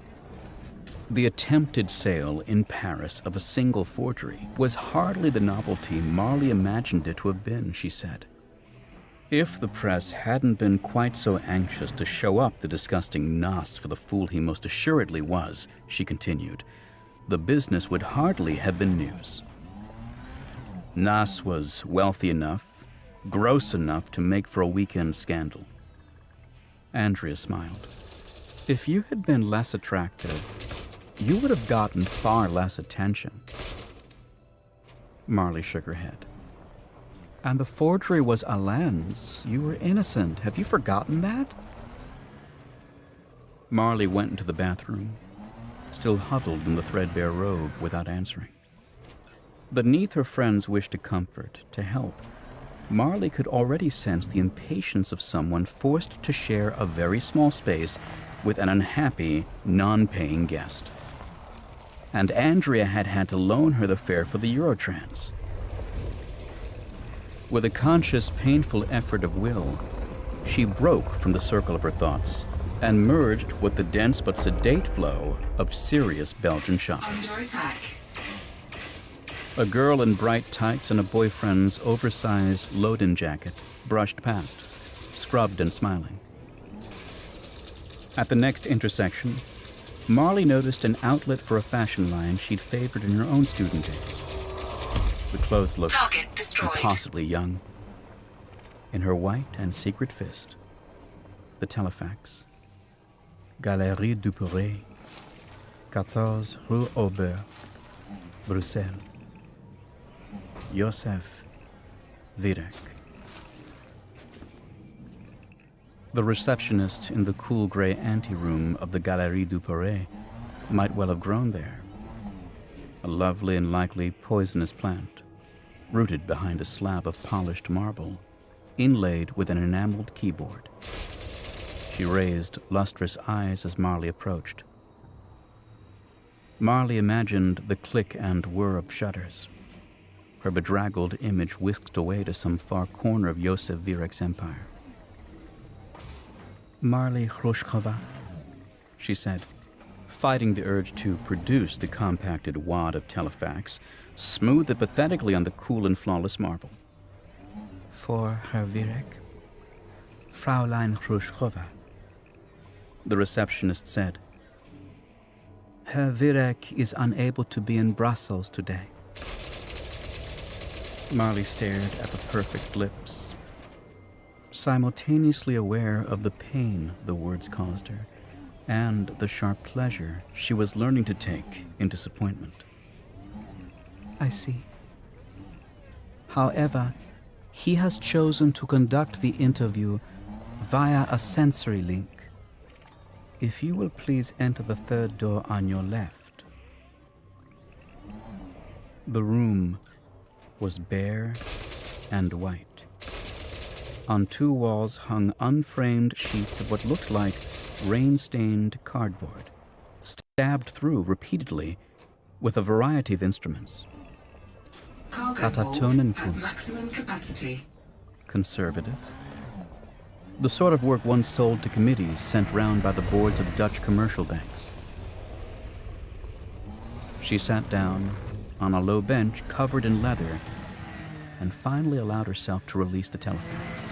The attempted sale in Paris of a single forgery was hardly the novelty Marley imagined it to have been, she said. If the press hadn't been quite so anxious to show up the disgusting Nas for the fool he most assuredly was, she continued, the business would hardly have been news. Nas was wealthy enough, gross enough to make for a weekend scandal. Andrea smiled. If you had been less attractive, you would have gotten far less attention. Marley shook her head. And the forgery was Alain's. You were innocent. Have you forgotten that? Marley went into the bathroom, still huddled in the threadbare robe, without answering. Beneath her friend's wish to comfort, to help, Marley could already sense the impatience of someone forced to share a very small space with an unhappy, non-paying guest. And Andrea had had to loan her the fare for the Eurotrans. With a conscious, painful effort of will, she broke from the circle of her thoughts and merged with the dense but sedate flow of serious Belgian shops. Under attack. A girl in bright tights and a boyfriend's oversized load-in jacket brushed past, scrubbed and smiling. At the next intersection, Marley noticed an outlet for a fashion line she'd favored in her own student days. The clothes looked impossibly young. In her white and secret fist, the telefax. Galerie Duperré, 14 Rue Aubert, Bruxelles. Josef Virek. The receptionist in the cool gray anteroom of the Galerie Duperré might well have grown there. A lovely and likely poisonous plant, rooted behind a slab of polished marble, inlaid with an enameled keyboard. She raised lustrous eyes as Marley approached. Marley imagined the click and whir of shutters. Her bedraggled image whisked away to some far corner of Yosef Virek's empire. Marley Khrushcheva, she said, fighting the urge to produce the compacted wad of telefax, smoothed it pathetically on the cool and flawless marble. For Herr Virek, Fraulein Khrushcheva, the receptionist said. Herr Virek is unable to be in Brussels today. Marley stared at the perfect lips, simultaneously aware of the pain the words caused her and the sharp pleasure she was learning to take in disappointment. I see. However, he has chosen to conduct the interview via a sensory link. If you will please enter the third door on your left. The room was bare and white. On two walls hung unframed sheets of what looked like rain-stained cardboard, stabbed through repeatedly with a variety of instruments. Cargo hold at maximum capacity. Conservative. The sort of work one sold to committees sent round by the boards of Dutch commercial banks. She sat down on a low bench covered in leather and finally allowed herself to release the telephones.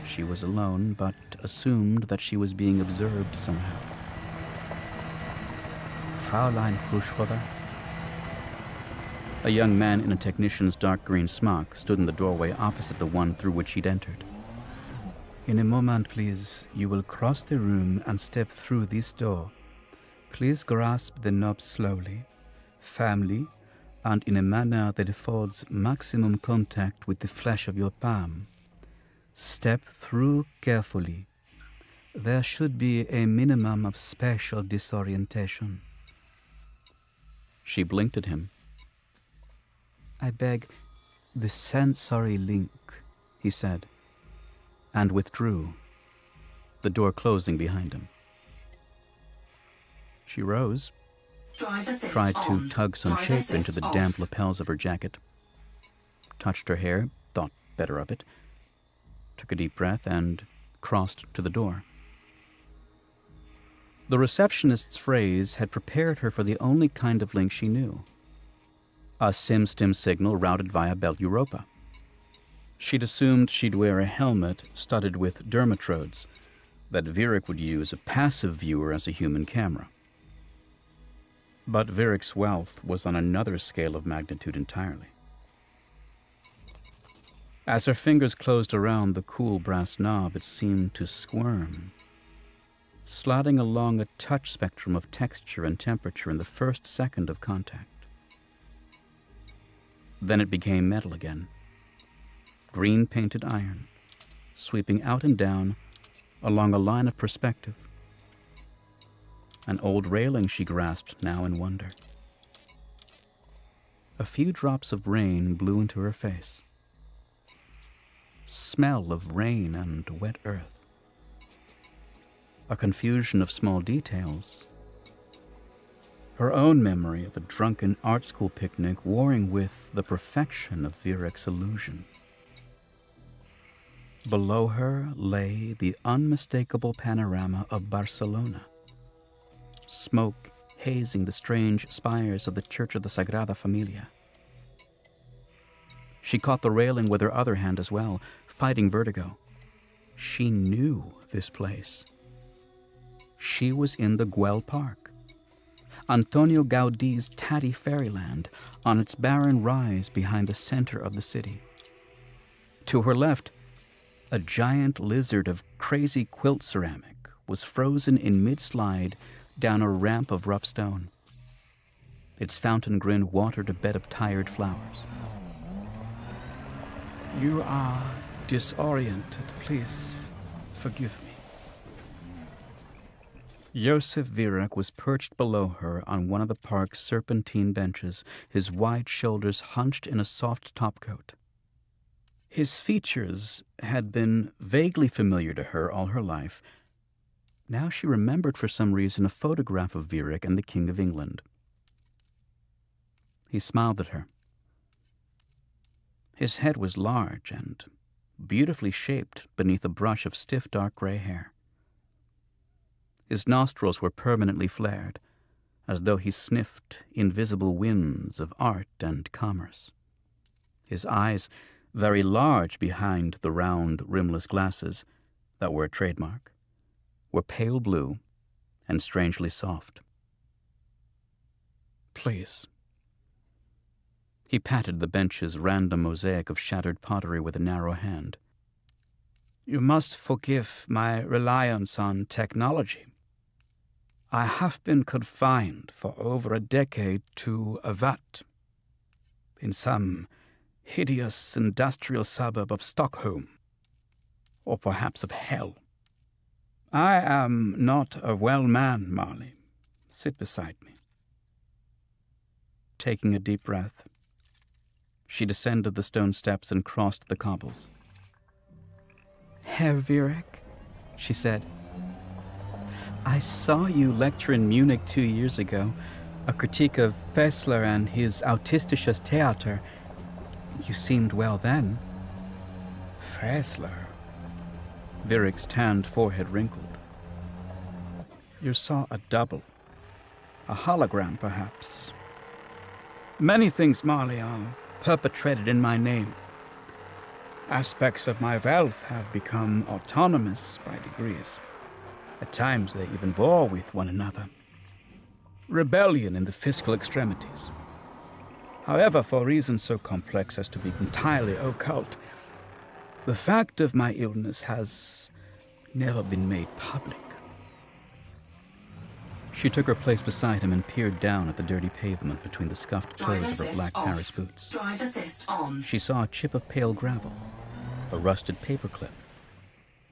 She was alone, but assumed that she was being observed somehow. Fraulein Khrushcheva? A young man in a technician's dark green smock stood in the doorway opposite the one through which she'd entered. In a moment, please. You will cross the room and step through this door. Please grasp the knob slowly, firmly, and in a manner that affords maximum contact with the flesh of your palm. Step through carefully. There should be a minimum of spatial disorientation. She blinked at him. I beg, the sensory link, he said, and withdrew, the door closing behind him. She rose, tried to tug some shape into the damp lapels of her jacket, touched her hair, thought better of it, took a deep breath, and crossed to the door. The receptionist's phrase had prepared her for the only kind of link she knew. A SIM-STIM signal routed via Bell Europa. She'd assumed she'd wear a helmet studded with dermatrodes, that Virek would use a passive viewer as a human camera. But Virek's wealth was on another scale of magnitude entirely. As her fingers closed around the cool brass knob, it seemed to squirm, sliding along a touch spectrum of texture and temperature in the first second of contact. Then it became metal again, green-painted iron, sweeping out and down along a line of perspective. An old railing she grasped now in wonder. A few drops of rain blew into her face. Smell of rain and wet earth. A confusion of small details. Her own memory of a drunken art school picnic warring with the perfection of Virek's illusion. Below her lay the unmistakable panorama of Barcelona, smoke hazing the strange spires of the Church of the Sagrada Familia. She caught the railing with her other hand as well, fighting vertigo. She knew this place. She was in the Güell Park, Antonio Gaudi's tatty fairyland on its barren rise behind the center of the city. To her left, a giant lizard of crazy quilt ceramic was frozen in mid-slide down a ramp of rough stone. Its fountain grin watered a bed of tired flowers. You are disoriented. Please forgive me. Yosef Virek was perched below her on one of the park's serpentine benches, his wide shoulders hunched in a soft topcoat. His features had been vaguely familiar to her all her life. Now she remembered for some reason a photograph of Vierick and the King of England. He smiled at her. His head was large and beautifully shaped beneath a brush of stiff dark gray hair. His nostrils were permanently flared, as though he sniffed invisible winds of art and commerce. His eyes, very large behind the round, rimless glasses that were a trademark, were pale blue and strangely soft. Please. He patted the bench's random mosaic of shattered pottery with a narrow hand. You must forgive my reliance on technology. I have been confined for over a decade to a vat in some hideous industrial suburb of Stockholm, or perhaps of hell. I am not a well man, Marley. Sit beside me. Taking a deep breath, she descended the stone steps and crossed the cobbles. Herr Vierick, she said, I saw you lecture in Munich 2 years ago, a critique of Fessler and his Autistisches Theater. You seemed well then. Fessler? Vierick's tanned forehead wrinkled. You saw a double. A hologram, perhaps. Many things, Marley, are perpetrated in my name. Aspects of my wealth have become autonomous by degrees. At times they even war with one another. Rebellion in the fiscal extremities. However, for reasons so complex as to be entirely occult, the fact of my illness has never been made public. She took her place beside him and peered down at the dirty pavement between the scuffed toes of her black Paris boots. Drive assist on. She saw a chip of pale gravel, a rusted paperclip,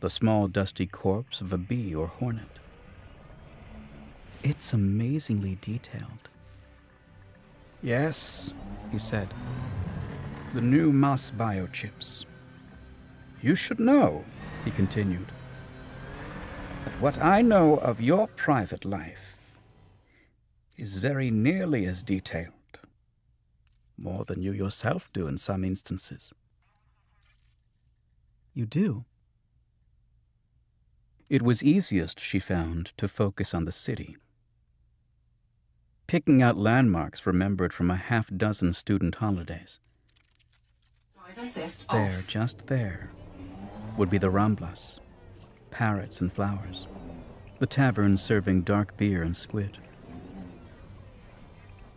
the small dusty corpse of a bee or hornet. It's amazingly detailed. Yes, he said. The new mass biochips. You should know, he continued, that what I know of your private life is very nearly as detailed. More than you yourself do in some instances. You do? It was easiest, she found, to focus on the city. Picking out landmarks remembered from a half-dozen student holidays. Drive assist There, off. just there, would be the Ramblas, parrots and flowers, the tavern serving dark beer and squid.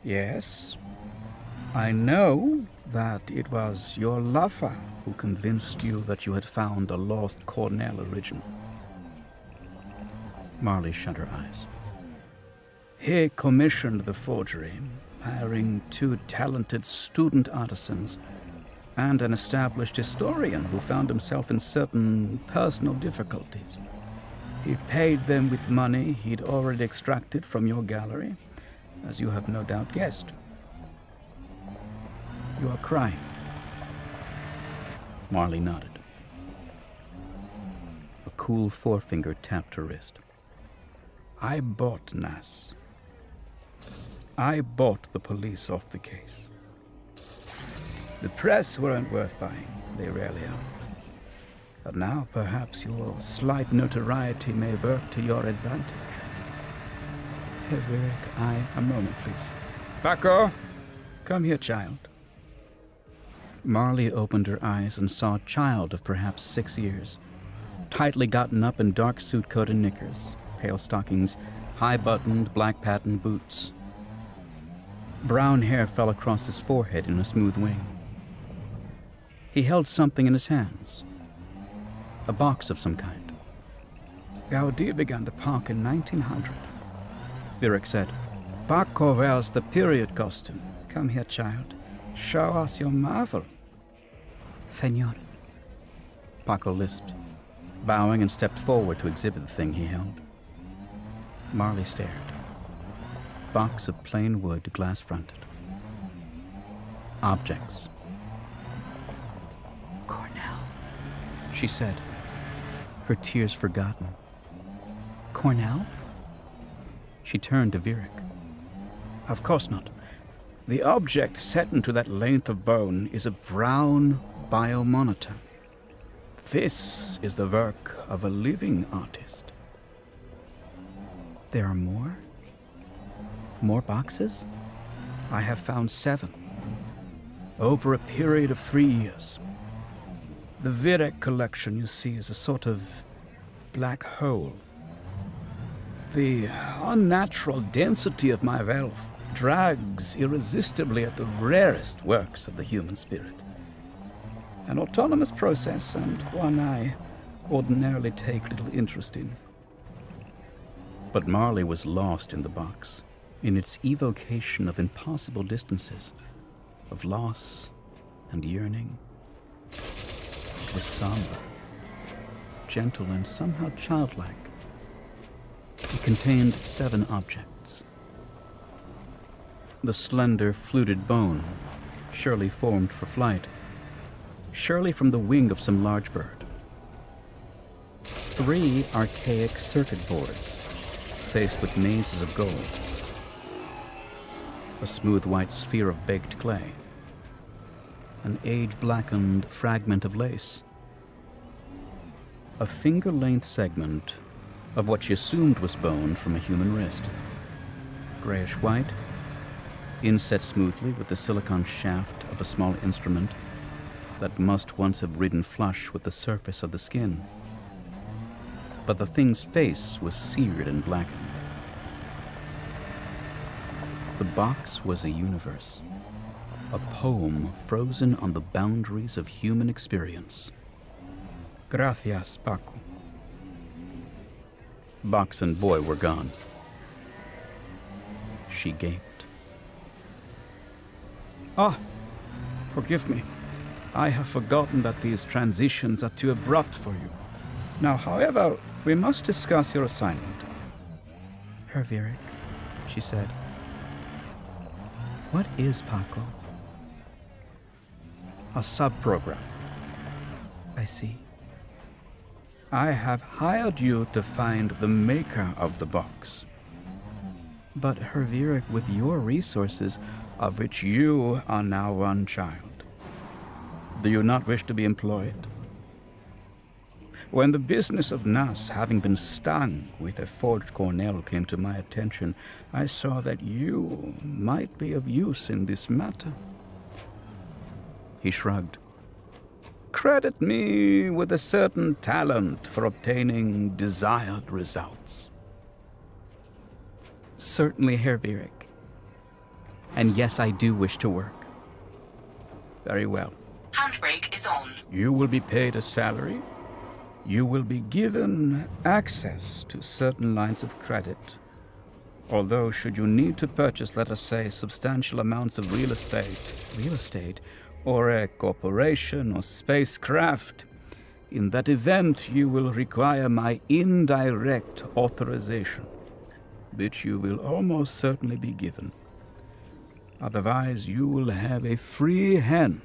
Yes, I know that it was your lover who convinced you that you had found a lost Cornell original. Marley shut her eyes. He commissioned the forgery, hiring 2 talented student artisans and an established historian who found himself in certain personal difficulties. He paid them with money he'd already extracted from your gallery, as you have no doubt guessed. You are crying. Marley nodded. A cool forefinger tapped her wrist. I bought Nass. I bought the police off the case. The press weren't worth buying. They rarely are. But now perhaps your slight notoriety may work to your advantage. Herr Vierick, a moment, please. Paco! Come here, child. Marley opened her eyes and saw a child of perhaps 6 years, tightly gotten up in dark suit coat and knickers, pale stockings, high-buttoned, black-patterned boots. Brown hair fell across his forehead in a smooth wing. He held something in his hands, a box of some kind. Gaudí began the park in 1900. Vierick said, Paco wears the period costume. Come here, child. Show us your marvel. Señor. Paco lisped, bowing and stepped forward to exhibit the thing he held. Marley stared. Box of plain wood, glass-fronted. Objects. Cornell. she said, her tears forgotten. Cornell? She turned to Vierick. Of course not. The object set into that length of bone is a brown biomonitor. This is the work of a living artist. There are more? More boxes? I have found 7. Over a period of 3 years. The Vierick collection, you see, is a sort of black hole. The unnatural density of my wealth drags irresistibly at the rarest works of the human spirit. An autonomous process, and one I ordinarily take little interest in. But Marley was lost in the box, in its evocation of impossible distances, of loss and yearning. It was somber, gentle, and somehow childlike. It contained 7 objects. The slender, fluted bone, surely formed for flight, surely from the wing of some large bird. 3 archaic circuit boards, faced with mazes of gold. A smooth white sphere of baked clay. An age-blackened fragment of lace. A finger-length segment of what she assumed was bone from a human wrist. Grayish-white, inset smoothly with the silicon shaft of a small instrument that must once have ridden flush with the surface of the skin. But the thing's face was seared and blackened. The box was a universe, a poem frozen on the boundaries of human experience. Gracias, Paco. Box and boy were gone. She gaped. Ah, forgive me. I have forgotten that these transitions are too abrupt for you. Now, however, we must discuss your assignment. Herr Vierick, she said. What is Paco? A sub-program. I see. I have hired you to find the maker of the box. But Herr Vierick, with your resources, of which you are now one child, do you not wish to be employed? When the business of Nas, having been stung with a forged Cornell, came to my attention, I saw that you might be of use in this matter. He shrugged. Credit me with a certain talent for obtaining desired results. Certainly, Herr Vierick. And yes, I do wish to work. Very well. Handbrake is on. You will be paid a salary. You will be given access to certain lines of credit. Although, should you need to purchase, let us say, substantial amounts of real estate. Real estate? Or a corporation or spacecraft, in that event you will require my indirect authorization, which you will almost certainly be given. Otherwise, you will have a free hand.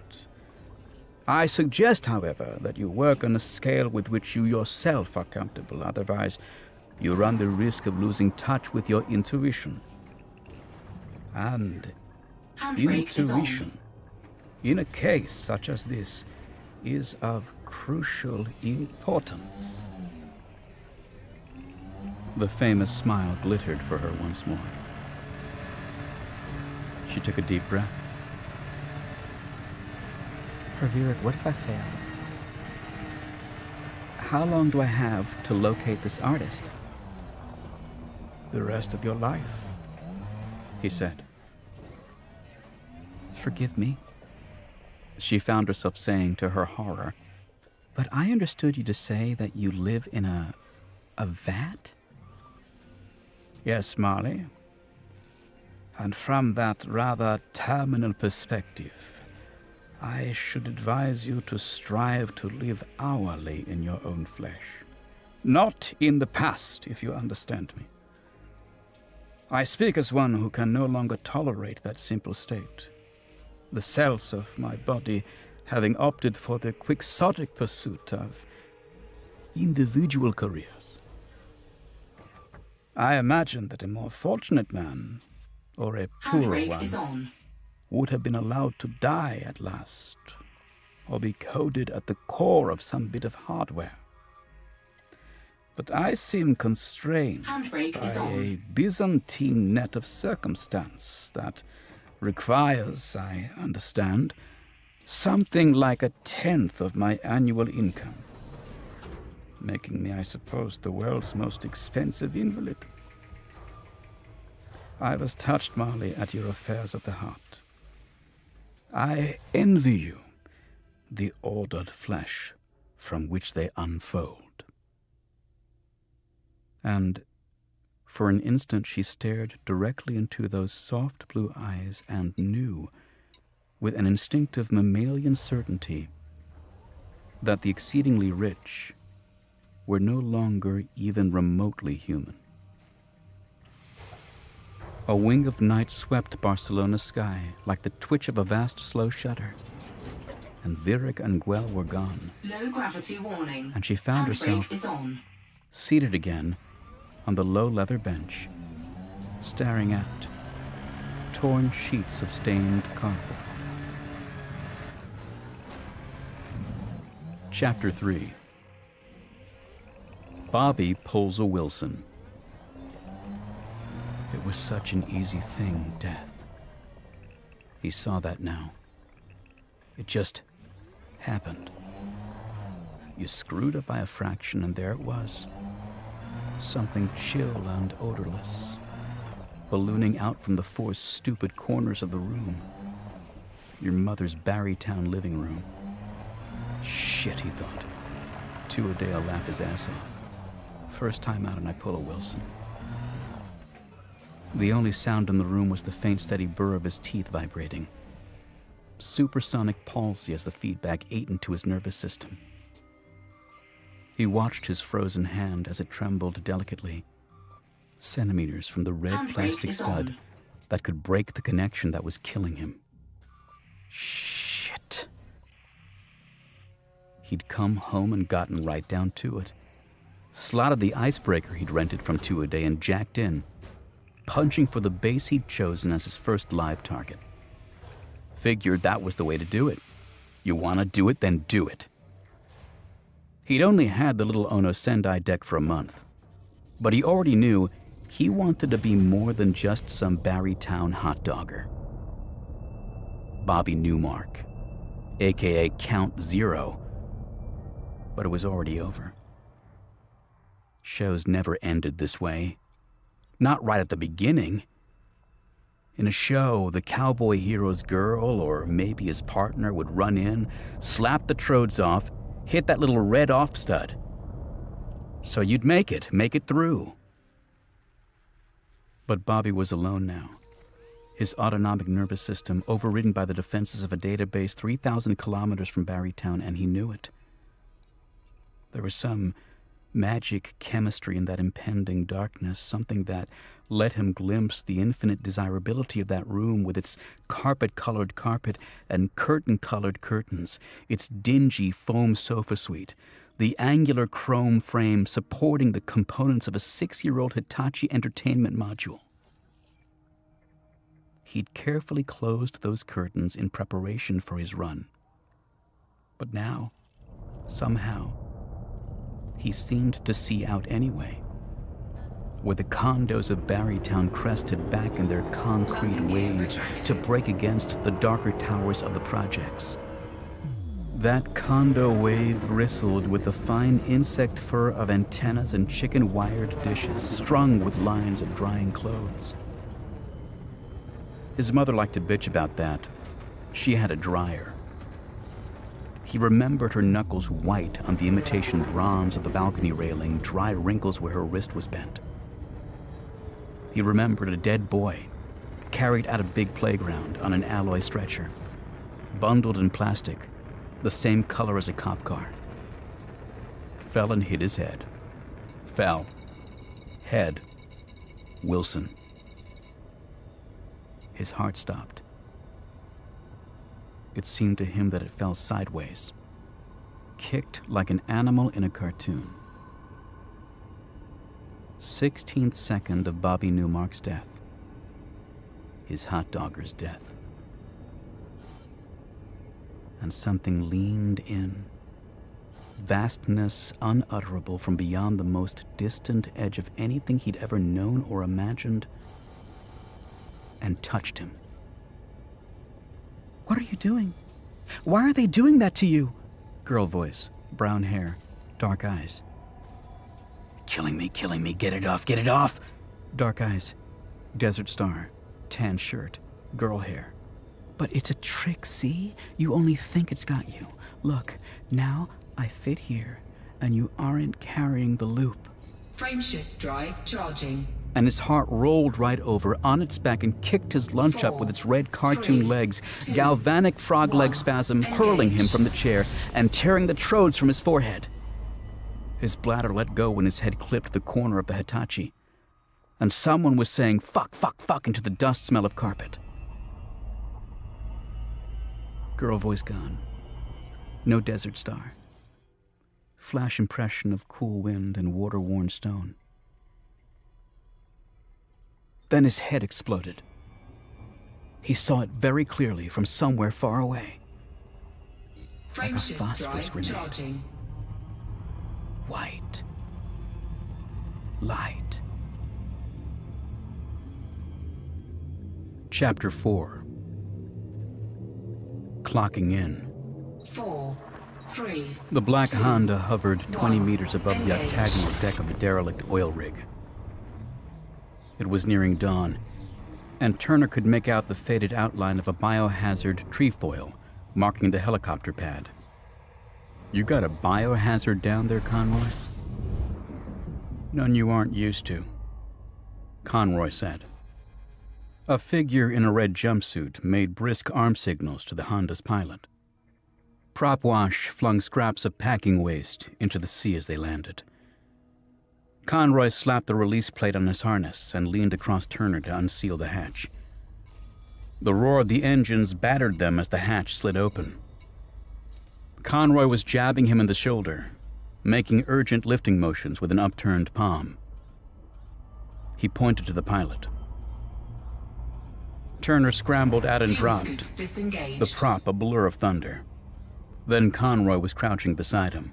I suggest, however, that you work on a scale with which you yourself are comfortable. Otherwise, you run the risk of losing touch with your intuition. And intuition, in a case such as this, is of crucial importance. The famous smile glittered for her once more. She took a deep breath. Herr Vierick, what if I fail? How long do I have to locate this artist? The rest of your life, he said. Forgive me, she found herself saying to her horror, but I understood you to say that you live in a vat? Yes, Marley. And from that rather terminal perspective, I should advise you to strive to live hourly in your own flesh. Not in the past, if you understand me. I speak as one who can no longer tolerate that simple state. The cells of my body having opted for the quixotic pursuit of individual careers. I imagine that a more fortunate man, or a poorer Handbrake is one, on. would have been allowed to die at last, or be coded at the core of some bit of hardware. But I seem constrained Handbrake by is on. a Byzantine net of circumstance that requires, I understand, something like 1/10 of my annual income, making me, I suppose, the world's most expensive invalid. I was touched, Marley, at your affairs of the heart. I envy you the ordered flesh from which they unfold. And for an instant she stared directly into those soft blue eyes and knew, with an instinctive mammalian certainty, that the exceedingly rich were no longer even remotely human. A wing of night swept Barcelona's sky like the twitch of a vast slow shutter, and Virik and Guel were gone, Low gravity warning. and she found Handbrake herself is on. seated again on the low leather bench, staring at torn sheets of stained cardboard. Chapter 3. Bobby pulls a Wilson. It was such an easy thing, death. He saw that now. It just happened. You screwed up by a fraction, and there it was. Something chill and odorless, ballooning out from the four stupid corners of the room. Your mother's Barrytown living room. Shit, he thought. 2 a day I'll laugh his ass off. First time out and I pull a Wilson. The only sound in the room was the faint, steady burr of his teeth vibrating. Supersonic palsy as the feedback ate into his nervous system. He watched his frozen hand as it trembled delicately, centimeters from the red Handbrake plastic is stud on. that could break the connection that was killing him. Shit. He'd come home and gotten right down to it. Slotted the icebreaker he'd rented from 2 a day and jacked in, punching for the base he'd chosen as his first live target. Figured that was the way to do it. You want to do it, then do it. He'd only had the little Ono Sendai deck for a month, but he already knew he wanted to be more than just some Barrytown hot dogger. Bobby Newmark, a.k.a. Count Zero, but it was already over. Shows never ended this way. Not right at the beginning. In a show, the cowboy hero's girl, or maybe his partner, would run in, slap the trodes off, hit that little red off stud. So you'd make it through. But Bobby was alone now. His autonomic nervous system overridden by the defenses of a database 3,000 kilometers from Barrytown, and he knew it. There was some magic chemistry in that impending darkness, something that let him glimpse the infinite desirability of that room with its carpet-colored carpet and curtain-colored curtains, its dingy foam sofa suite, the angular chrome frame supporting the components of a 6-year-old Hitachi entertainment module. He'd carefully closed those curtains in preparation for his run. But now, somehow, he seemed to see out anyway, where the condos of Barrytown crested back in their concrete wave to break against the darker towers of the projects. That condo wave bristled with the fine insect fur of antennas and chicken-wired dishes strung with lines of drying clothes. His mother liked to bitch about that. She had a dryer. He remembered her knuckles white on the imitation bronze of the balcony railing, dry wrinkles where her wrist was bent. He remembered a dead boy, carried out a big playground on an alloy stretcher, bundled in plastic, the same color as a cop car. Fell and hit his head. Fell. Head. Wilson. His heart stopped. It seemed to him that it fell sideways, kicked like an animal in a cartoon. 16th second of Bobby Newmark's death. His hot dogger's death. And something leaned in. Vastness unutterable from beyond the most distant edge of anything he'd ever known or imagined, and touched him. What are you doing? Why are they doing that to you? Girl voice, brown hair, dark eyes. Killing me, get it off. Dark eyes, Desert Star, tan shirt, girl hair. But it's a trick, see? You only think it's got you. Look, now I fit here, and you aren't carrying the loop. Frameshift drive charging. And his heart rolled right over on its back and kicked his lunch up with its red cartoon legs, galvanic frog leg spasm hurling him from the chair and tearing the trodes from his forehead. His bladder let go when his head clipped the corner of the Hitachi, and someone was saying fuck, fuck, fuck into the dust smell of carpet. Girl voice gone. No Desert Star. Flash impression of cool wind and water-worn stone. Then his head exploded. He saw it very clearly from somewhere far away. Like a phosphorus grenade. Charging. White. Light. Chapter 4. Clocking in. 4, 3. The black 2, Honda hovered 20 1. meters above the Engage. octagonal deck of the derelict oil rig. It was nearing dawn, and Turner could make out the faded outline of a biohazard trefoil marking the helicopter pad. You got a biohazard down there, Conroy? None you aren't used to, Conroy said. A figure in a red jumpsuit made brisk arm signals to the Honda's pilot. Prop Wash flung scraps of packing waste into the sea as they landed. Conroy slapped the release plate on his harness and leaned across Turner to unseal the hatch. The roar of the engines battered them as the hatch slid open. Conroy was jabbing him in the shoulder, making urgent lifting motions with an upturned palm. He pointed to the pilot. Turner scrambled out and dropped, the prop a blur of thunder. Then Conroy was crouching beside him.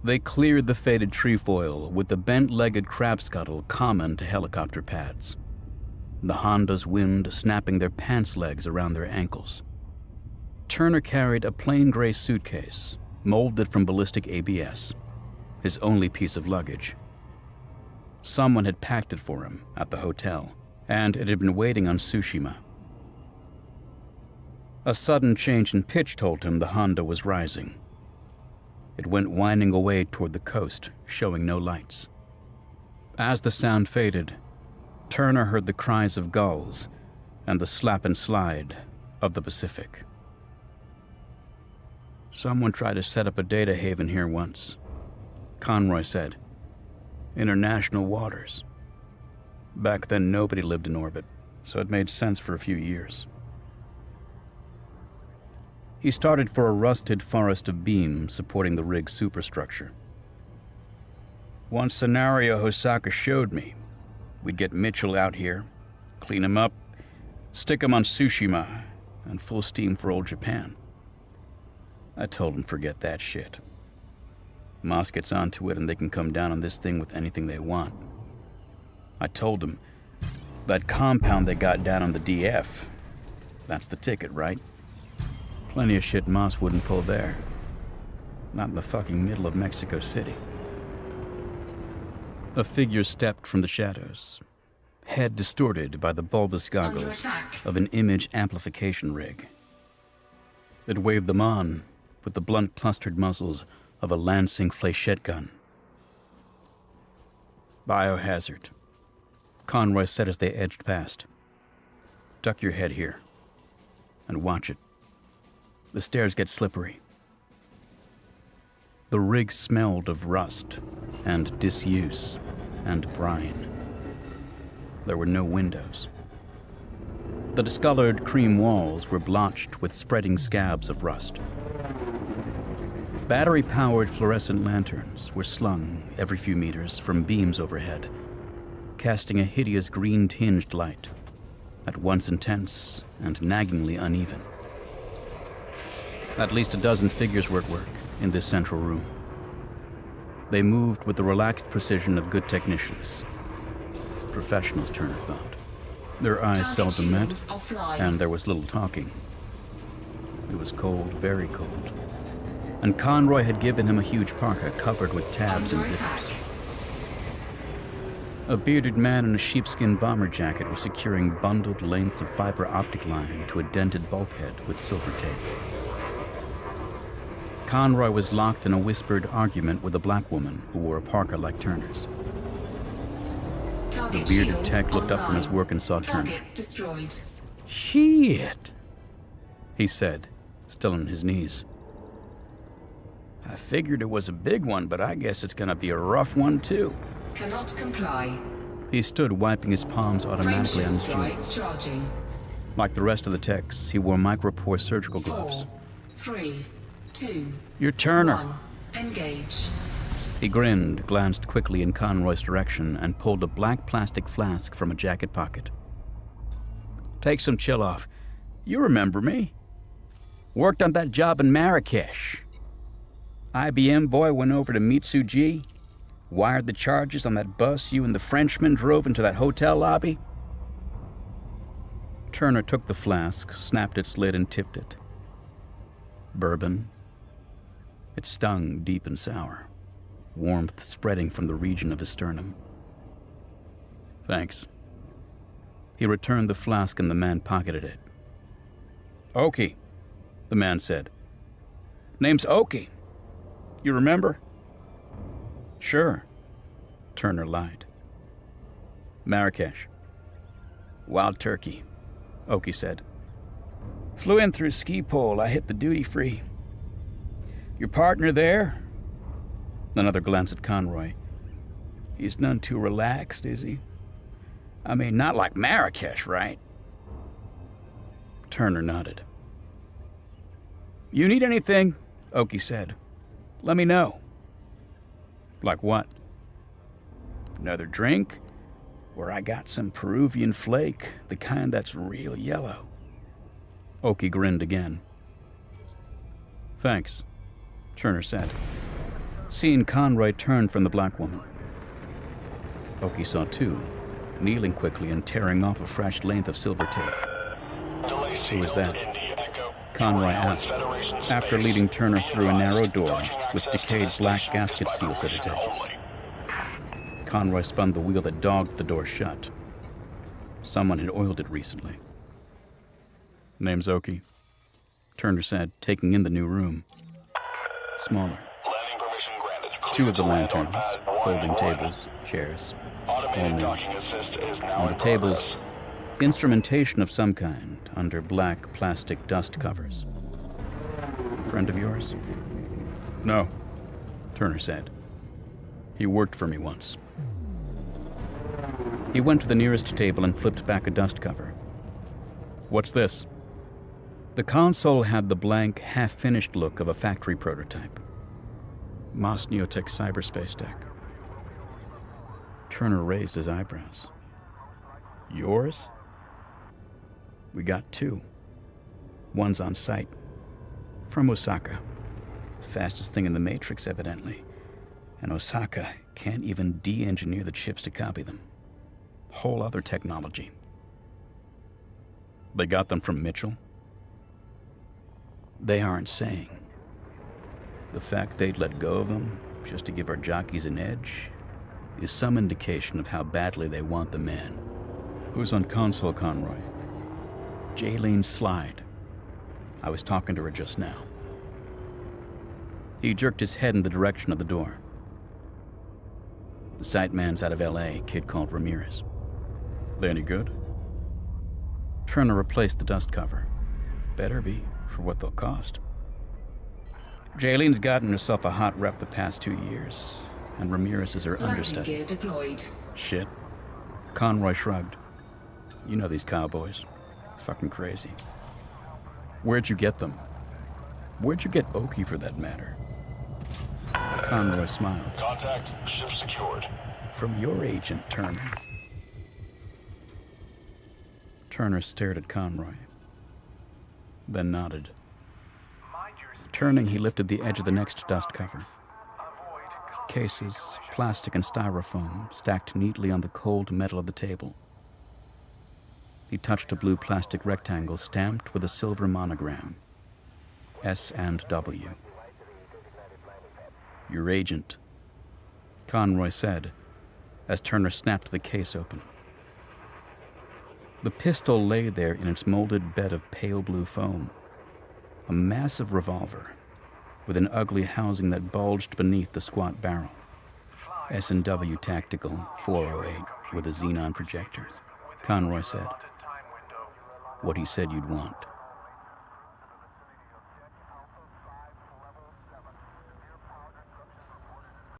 They cleared the faded trefoil with the bent-legged crab scuttle common to helicopter pads. The Honda's wind snapping their pants legs around their ankles. Turner carried a plain gray suitcase, molded from ballistic ABS, his only piece of luggage. Someone had packed it for him at the hotel, and it had been waiting on Tsushima. A sudden change in pitch told him the Honda was rising. It went winding away toward the coast, showing no lights. As the sound faded, Turner heard the cries of gulls and the slap and slide of the Pacific. Someone tried to set up a data haven here once, Conroy said. International waters. Back then nobody lived in orbit, so it made sense for a few years. He started for a rusted forest of beams supporting the rig's superstructure. One scenario Hosaka showed me. We'd get Mitchell out here, clean him up, stick him on Tsushima, and full steam for old Japan. I told him forget that shit. Moss gets onto it and they can come down on this thing with anything they want. I told him that compound they got down on the DF, that's the ticket, right? Plenty of shit Moss wouldn't pull there. Not in the fucking middle of Mexico City. A figure stepped from the shadows, head distorted by the bulbous goggles of an image amplification rig. It waved them on with the blunt clustered muzzles of a lancing fléchette gun. Biohazard, Conroy said as they edged past. Duck your head here and watch it. The stairs get slippery. The rig smelled of rust and disuse and brine. There were no windows. The discolored cream walls were blotched with spreading scabs of rust. Battery-powered fluorescent lanterns were slung every few meters from beams overhead, casting a hideous green-tinged light, at once intense and naggingly uneven. At least a dozen figures were at work in this central room. They moved with the relaxed precision of good technicians. Professionals, Turner thought. Their eyes seldom met, and there was little talking. It was cold, very cold. And Conroy had given him a huge parka covered with tabs and zippers. A bearded man in a sheepskin bomber jacket was securing bundled lengths of fiber optic line to a dented bulkhead with silver tape. Conroy was locked in a whispered argument with a black woman who wore a parka like Turner's. The bearded tech looked up from his work and saw Turner. Destroyed. Shit, he said, still on his knees. I figured it was a big one, but I guess it's gonna be a rough one too. Cannot comply. He stood wiping his palms automatically on his jeans. Charging. Like the rest of the techs, he wore micropore surgical gloves. 4, 3, 2. You're Turner. 1. Engage. He grinned, glanced quickly in Conroy's direction, and pulled a black plastic flask from a jacket pocket. Take some chill off. You remember me. Worked on that job in Marrakesh. IBM boy went over to Mitsuji, wired the charges on that bus you and the Frenchman drove into that hotel lobby. Turner took the flask, snapped its lid, and tipped it. Bourbon. It stung deep and sour, warmth spreading from the region of his sternum. Thanks. He returned the flask and the man pocketed it. Oki, the man said. Name's Oki. You remember? Sure. Turner lied. Marrakesh. Wild turkey, Oki said. Flew in through ski pole. I hit the duty free. Your partner there? Another glance at Conroy. He's none too relaxed, is he? I mean, not like Marrakesh, right? Turner nodded. You need anything? Oki said. Let me know. Like what? Another drink? Or I got some Peruvian flake, the kind that's real yellow. Oki grinned again. Thanks, Turner said. Seeing Conroy turn from the black woman. Oki saw two, kneeling quickly and tearing off a fresh length of silver tape. Who was that? Conroy asked, after leading Turner through a narrow door with decayed black gasket seals at its edges. Conroy spun the wheel that dogged the door shut. Someone had oiled it recently. Name's Oki, Turner said, taking in the new room. Smaller. Two of the lanterns, folding tables, chairs, all new. On the tables, instrumentation of some kind under black plastic dust covers. Friend of yours? No, Turner said. He worked for me once. He went to the nearest table and flipped back a dust cover. What's this? The console had the blank, half-finished look of a factory prototype. Moss Neotech cyberspace deck. Turner raised his eyebrows. Yours? We got two. One's on site. From Osaka. Fastest thing in the Matrix, evidently. And Osaka can't even de-engineer the chips to copy them. Whole other technology. They got them from Mitchell? They aren't saying. The fact they'd let go of them, just to give our jockeys an edge, is some indication of how badly they want the man. Who's on console, Conroy? Jaylene Slide. I was talking to her just now. He jerked his head in the direction of the door. The site man's out of L.A., kid called Ramirez. They any good? Turner replaced the dust cover. Better be, for what they'll cost. Jaylene's gotten herself a hot rep the past 2 years, and Ramirez is her understudy. Gear deployed. Shit. Conroy shrugged. You know these cowboys. Fucking crazy. Where'd you get them? Where'd you get Oki, for that matter? Conroy smiled. Contact, ship secured. From your agent, Turner. Turner stared at Conroy, then nodded. Turning, he lifted the edge of the next dust cover. Cases, plastic and styrofoam, stacked neatly on the cold metal of the table. He touched a blue plastic rectangle stamped with a silver monogram, S and W. "Your agent," Conroy said, as Turner snapped the case open. The pistol lay there in its molded bed of pale blue foam, a massive revolver with an ugly housing that bulged beneath the squat barrel. S&W Tactical 408 with a xenon projector, Conroy said. What he said you'd want.